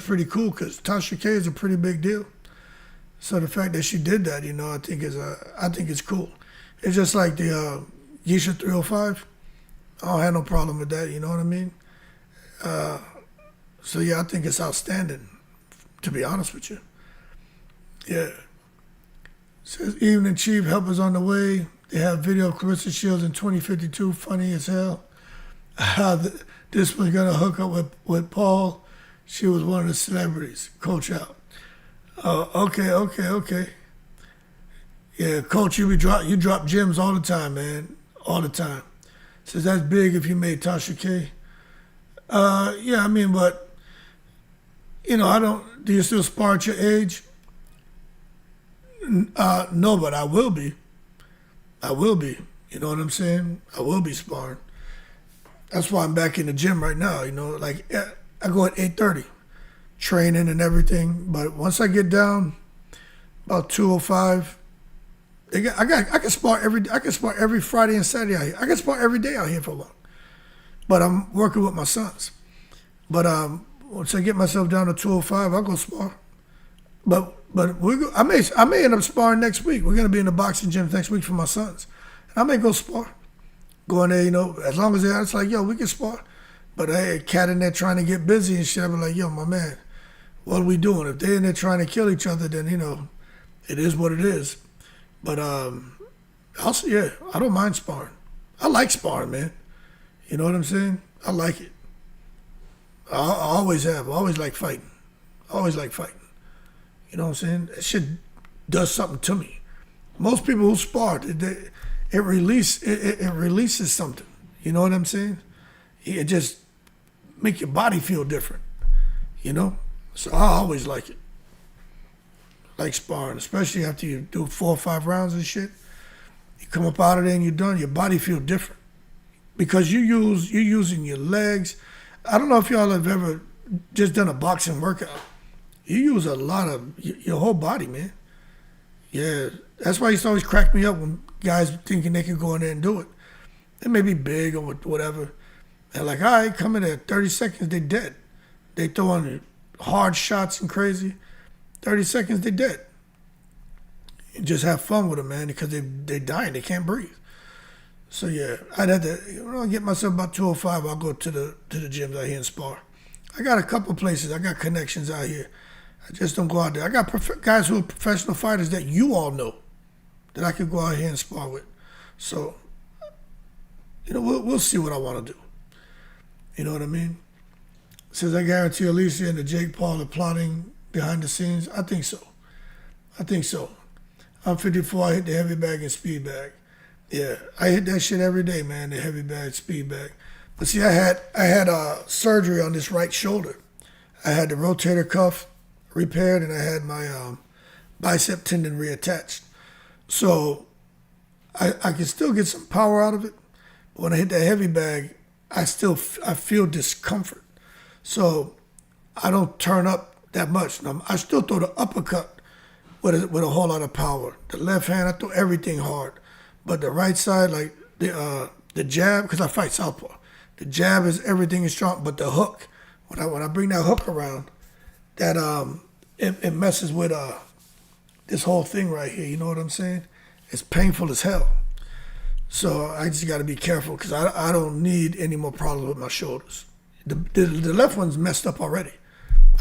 pretty cool because Tasha K is a pretty big deal. So the fact that she did that, you know, I think it's cool. It's just like the Geisha 305. I don't have no problem with that, you know what I mean? So yeah, I think it's outstanding, to be honest with you. Yeah. Says Evening Chief, help is on the way. They have video of Claressa Shields in 2052, funny as hell. This was gonna hook up with Paul. She was one of the celebrities. Coach out. Okay. Yeah, Coach, you drop gems all the time, man. All the time. Says that's big if you made Tasha K. Yeah, I mean, but you know, do you still spar at your age? No, but I will be. You know what I'm saying? I will be sparring. That's why I'm back in the gym right now. You know, like I go at 8:30, training and everything. But once I get down about 2:05, I can spar every Friday and Saturday out here. I can spar every day out here for a while. But I'm working with my sons. But once I get myself down to 2:05, I'll go spar. But I may end up sparring next week. We're gonna be in the boxing gym next week for my sons. And I may go spar. Go in there, you know, as long as it's like, yo, we can spar. But hey, a cat in there trying to get busy and shit, I be like, yo, my man, what are we doing? If they're in there trying to kill each other, then, you know, it is what it is. But yeah, I don't mind sparring. I like sparring, man. You know what I'm saying? I like it. I always have. I always like fighting. You know what I'm saying? That shit does something to me. Most people who spar, it releases something. You know what I'm saying? It just make your body feel different. You know? So I always like it. Like sparring, especially after you do 4 or 5 rounds and shit. You come up out of there and you're done, your body feel different. Because you're using your legs. I don't know if y'all have ever just done a boxing workout. You use a lot of your whole body, man. Yeah, that's why it used to always crack me up when guys thinking they could go in there and do it. They may be big or whatever. And like, all right, come in there, 30 seconds, they dead. They throwing hard shots and crazy. 30 seconds, they dead. You just have fun with them, man, because they dying, they can't breathe. So yeah, I'd have to, you know, get myself about 2:05. I'll go to the gyms out here and spar. I got a couple places. I got connections out here. I just don't go out there. I got guys who are professional fighters that you all know that I could go out here and spar with. So, you know, we'll see what I want to do. You know what I mean? Says I guarantee Alycia and the Jake Paul are plotting behind the scenes. I think so. I'm 54. I hit the heavy bag and speed bag. Yeah, I hit that shit every day, man. The heavy bag, speed bag. But see, I had surgery on this right shoulder. I had the rotator cuff repaired, and I had my bicep tendon reattached. So I can still get some power out of it. But when I hit that heavy bag, I feel discomfort. So I don't turn up that much. Now, I still throw the uppercut with a whole lot of power. The left hand, I throw everything hard. But the right side, like the jab, because I fight southpaw. The jab everything is strong, but the hook, when I bring that hook around, that it messes with this whole thing right here. You know what I'm saying? It's painful as hell. So I just got to be careful because I don't need any more problems with my shoulders. The left one's messed up already.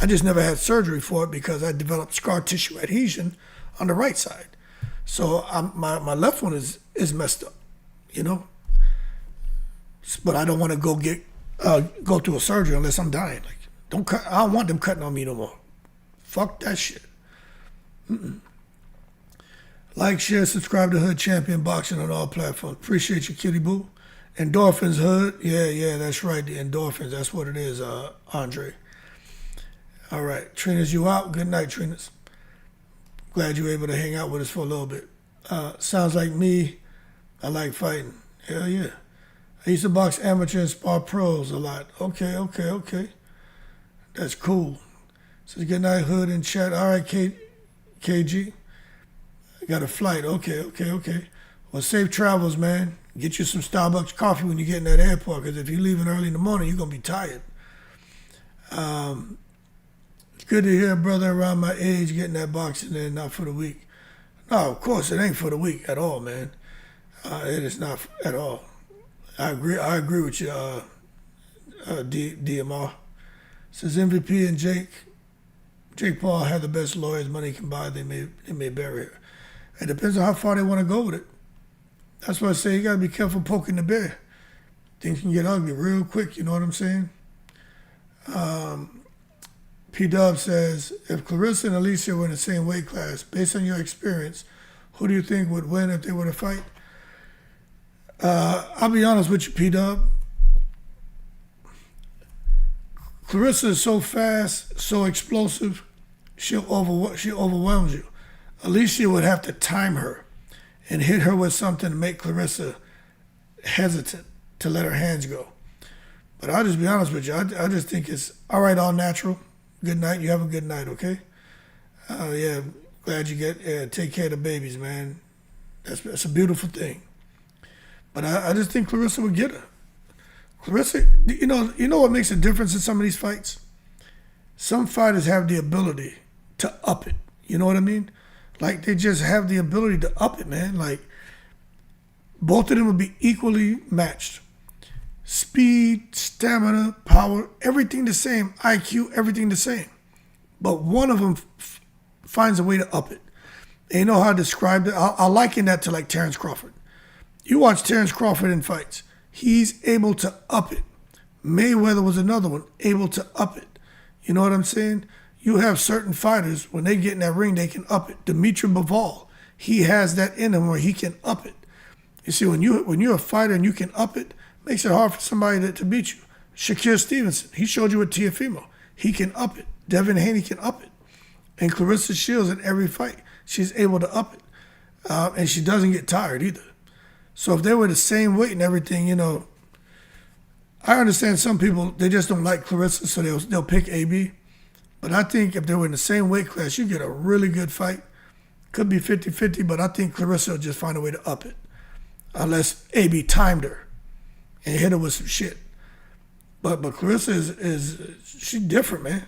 I just never had surgery for it because I developed scar tissue adhesion on the right side. So my left one is messed up, you know. But I don't want to go through a surgery unless I'm dying. Like, I don't want them cutting on me no more. Fuck that shit. Like, share, subscribe to Hood Champion Boxing on all platforms. Appreciate you, kitty boo. Endorphins, Hood. Yeah, that's right. The endorphins. That's what it is, Andre. All right, Trina's, you out. Good night, Trina's. Glad you were able to hang out with us for a little bit. Sounds like me. I like fighting. Hell yeah. I used to box amateur and spar pros a lot. Okay. That's cool. Says good night, Hood in chat. All right, KG. I got a flight. Okay. Well, safe travels, man. Get you some Starbucks coffee when you get in that airport, because if you're leaving early in the morning, you're going to be tired. It's good to hear a brother around my age getting that boxing in, not for the weak. No, of course, it ain't for the weak at all, man. It is not at all. I agree with you, DMR. Says MVP and Jake Paul have the best lawyers money can buy. They may bury her. It depends on how far they want to go with it. That's why I say you got to be careful poking the bear. Things can get ugly real quick, you know what I'm saying? P-Dub says, if Claressa and Alycia were in the same weight class, based on your experience, who do you think would win if they were to fight? I'll be honest with you, P-Dub. Claressa is so fast, so explosive, she overwhelms you. Alycia would have to time her and hit her with something to make Claressa hesitant to let her hands go. But I'll just be honest with you. I just think it's all right, all natural. Good night. You have a good night, okay? Yeah, glad you take care of the babies, man. That's a beautiful thing. But I just think Claressa would get her. Claressa, you know what makes a difference in some of these fights? Some fighters have the ability to up it. You know what I mean? Like, they just have the ability to up it, man. Like, both of them would be equally matched. Speed, stamina, power, everything the same. IQ, everything the same. But one of them finds a way to up it. And you know how I described it? I liken that to like Terrence Crawford. You watch Terrence Crawford in fights. He's able to up it. Mayweather was another one, able to up it. You know what I'm saying? You have certain fighters, when they get in that ring, they can up it. Dimitri Bivol, he has that in him where he can up it. You see, when you're a fighter and you can up it, makes it hard for somebody to beat you. Shakir Stevenson, he showed you with Teofimo. He can up it. Devin Haney can up it. And Claressa Shields in every fight, she's able to up it. And she doesn't get tired either. So if they were the same weight and everything, I understand some people, they just don't like Claressa, so they'll pick AB. But I think if they were in the same weight class, you get a really good fight. Could be 50-50, but I think Claressa will just find a way to up it. Unless AB timed her and hit her with some shit. But Claressa she's different, man.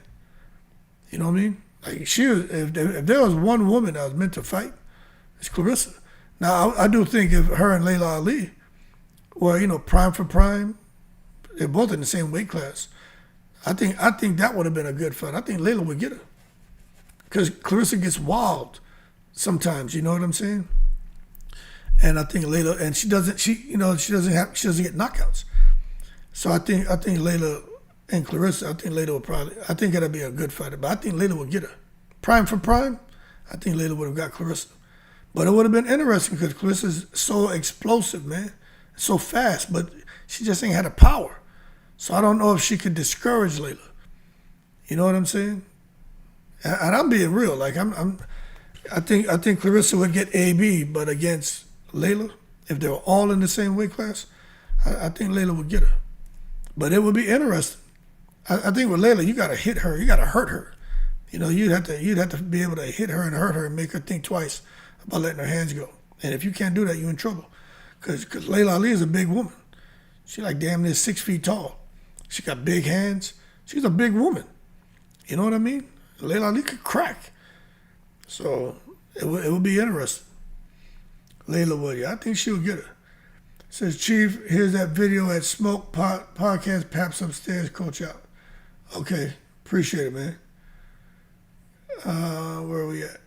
You know what I mean? Like, if there was one woman that was meant to fight, it's Claressa. Now, I do think if her and Layla Ali were, prime for prime, they're both in the same weight class. I think that would have been a good fight. I think Layla would get her. Because Claressa gets wild sometimes, you know what I'm saying? And I think Layla, and she doesn't get knockouts. So I think Layla and Claressa, I think it'll be a good fight. But I think Layla would get her. Prime for prime, I think Layla would have got Claressa. But it would have been interesting because Claressa's so explosive, man. So fast, but she just ain't had the power. So I don't know if she could discourage Layla. You know what I'm saying? And I'm being real. Like I think Claressa would get AB, but against Layla, if they were all in the same weight class, I think Layla would get her. But it would be interesting. I think with Layla, you got to hit her. You got to hurt her. You'd have to be able to hit her and hurt her and make her think twice about letting her hands go. And if you can't do that, you're in trouble. Because Layla Ali is a big woman. She's like damn near 6 feet tall. She got big hands. She's a big woman. You know what I mean? Layla Ali could crack. So it would be interesting. Layla would, yeah. I think she would get her. Says, Chief, here's that video at Smoke Podcast, Paps Upstairs, Coach Out. Okay, appreciate it, man. Where are we at?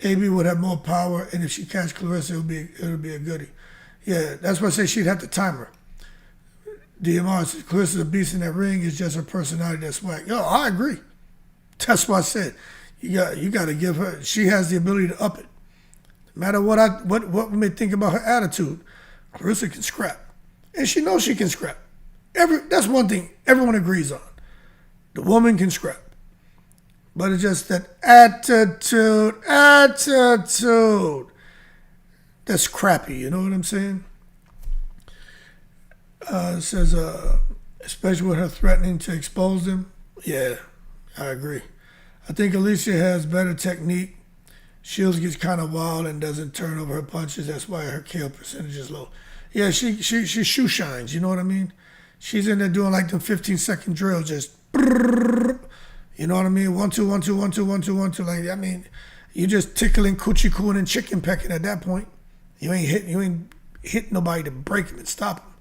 AB would have more power, and if she catch Claressa, it'll be a goodie. Yeah, that's why I say she'd have to time her. DMR says Claressa's a beast in that ring. It's just her personality that's whack. Yo, I agree. That's why I said you got to give her. She has the ability to up it. No matter what we may think about her attitude, Claressa can scrap, and she knows she can scrap. That's one thing everyone agrees on. The woman can scrap. But it's just that attitude. That's crappy, you know what I'm saying? It says, especially with her threatening to expose them. Yeah, I agree. I think Alycia has better technique. Shields gets kind of wild and doesn't turn over her punches. That's why her KO percentage is low. Yeah, she shoe shines, you know what I mean? She's in there doing like the 15-second drill, just you know what I mean? 1, 2, 1, 2, 1, 2, 1, 2, 1, 2. Like, I mean, you just tickling, coochie cooing, and chicken pecking at that point. You ain't hit nobody to break them and stop them.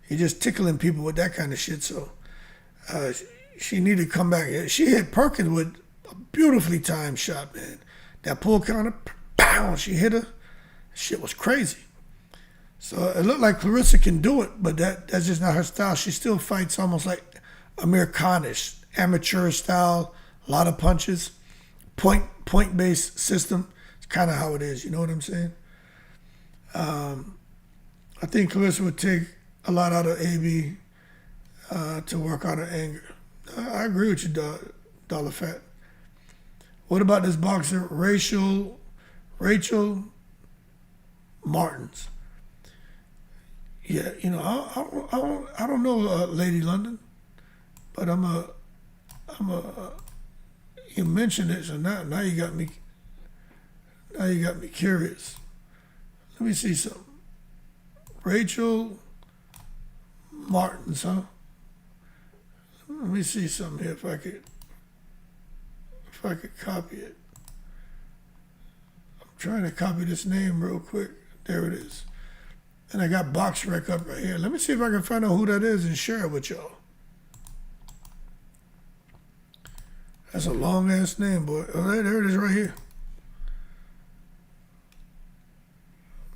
You're just tickling people with that kind of shit. So she needed to come back. She hit Perkins with a beautifully timed shot, man. That pull counter, pow, she hit her. Shit was crazy. So it looked like Claressa can do it, but that's just not her style. She still fights almost like Amir Khan-ish. Amateur style, a lot of punches, point-based system. It's kind of how it is, you know what I'm saying? I think Claressa would take a lot out of AB to work on her anger. I agree with you, Dollar Fat. What about this boxer, Rachel Martins? Yeah, you know, I don't know Lady London, but you mentioned it, so now you got me curious. Let me see something. Rachel Martins, huh? Let me see something here if I could copy it. I'm trying to copy this name real quick. There it is. And I got Box Rec up right here. Let me see if I can find out who that is and share it with y'all. That's a long ass name, boy. Oh, there it is right here.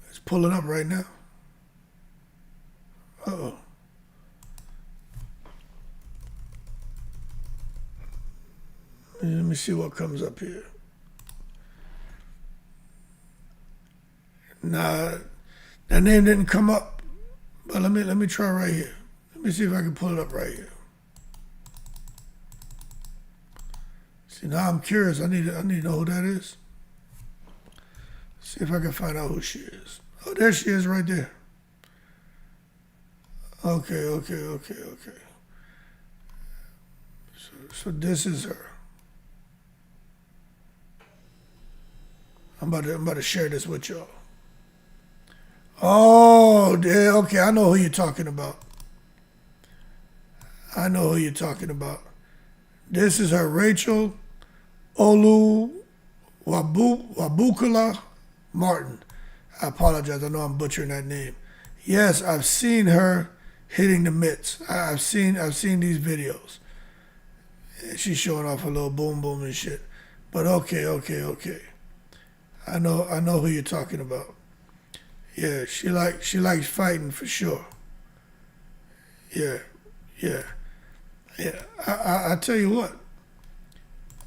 It's pulling up right now. Uh-oh. Let me see what comes up here. Nah, that name didn't come up. But let me try right here. Let me see if I can pull it up right here. See, now I'm curious. I need to know who that is. See if I can find out who she is. Oh, there she is right there. Okay. So this is her. I'm about to share this with y'all. Oh, yeah, okay. I know who you're talking about. This is her, Rachel Wabukala Martin. I apologize. I know I'm butchering that name. Yes, I've seen her hitting the mitts. I've seen these videos. She's showing off her little boom boom and shit. But okay. I know who you're talking about. Yeah, she likes fighting for sure. Yeah. I tell you what,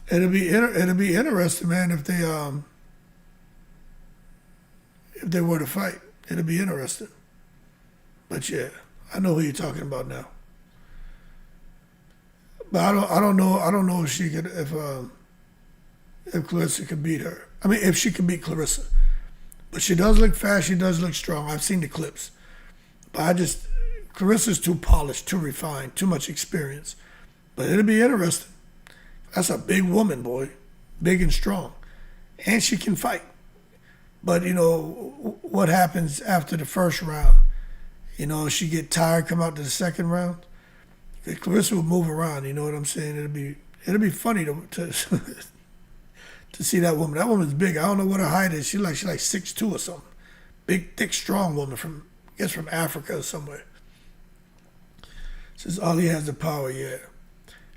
it'll be interesting, man. If they were to fight, it'll be interesting. But yeah, I know who you're talking about now. But I don't know if she could if Claressa could beat her. I mean, if she could beat Claressa. But she does look fast. She does look strong. I've seen the clips. But Claressa's too polished, too refined, too much experience. But it'll be interesting. That's a big woman, boy. Big and strong. And she can fight. But, you know, what happens after the first round? You know, she get tired, come out to the second round. Claressa will move around, you know what I'm saying? It'll be funny to to see that woman. That woman's big. I don't know what her height is. She's like 6'2" or something. Big, thick, strong woman from Africa or somewhere. Says Ali has the power, yeah.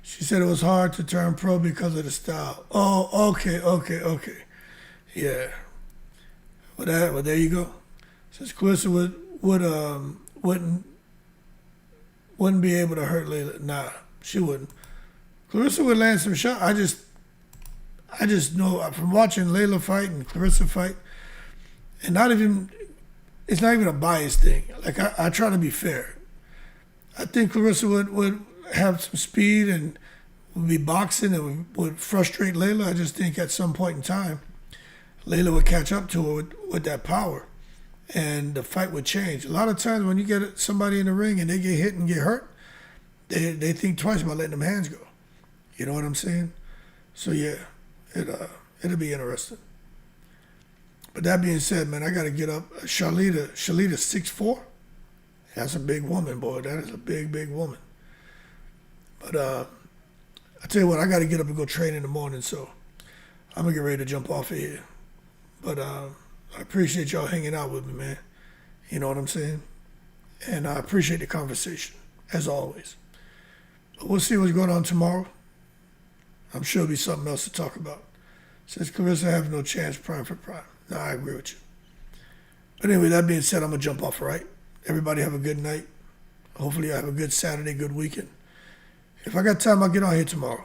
She said it was hard to turn pro because of the style. Oh, okay. Yeah. Well, there you go. Says Claressa wouldn't be able to hurt Layla. Nah, she wouldn't. Claressa would land some shots. I just know from watching Layla fight and Claressa fight, and it's not even a biased thing. Like I try to be fair. I think Claressa would have some speed and would be boxing and would frustrate Layla. I just think at some point in time, Layla would catch up to her with that power, and the fight would change. A lot of times when you get somebody in the ring and they get hit and get hurt, they think twice about letting them hands go. You know what I'm saying? So yeah. It'll be interesting. But that being said, man, I got to get up. Shalita 6'4". That's a big woman, boy. That is a big woman. But I tell you what, I got to get up and go train in the morning, so I'm going to get ready to jump off of here. But I appreciate y'all hanging out with me, man. You know what I'm saying? And I appreciate the conversation, as always. But we'll see what's going on tomorrow. I'm sure there'll be something else to talk about. Since Claressa have no chance prime for prime. No, I agree with you. But anyway, that being said, I'm going to jump off, all right? Everybody have a good night. Hopefully you have a good Saturday, good weekend. If I got time, I'll get on here tomorrow.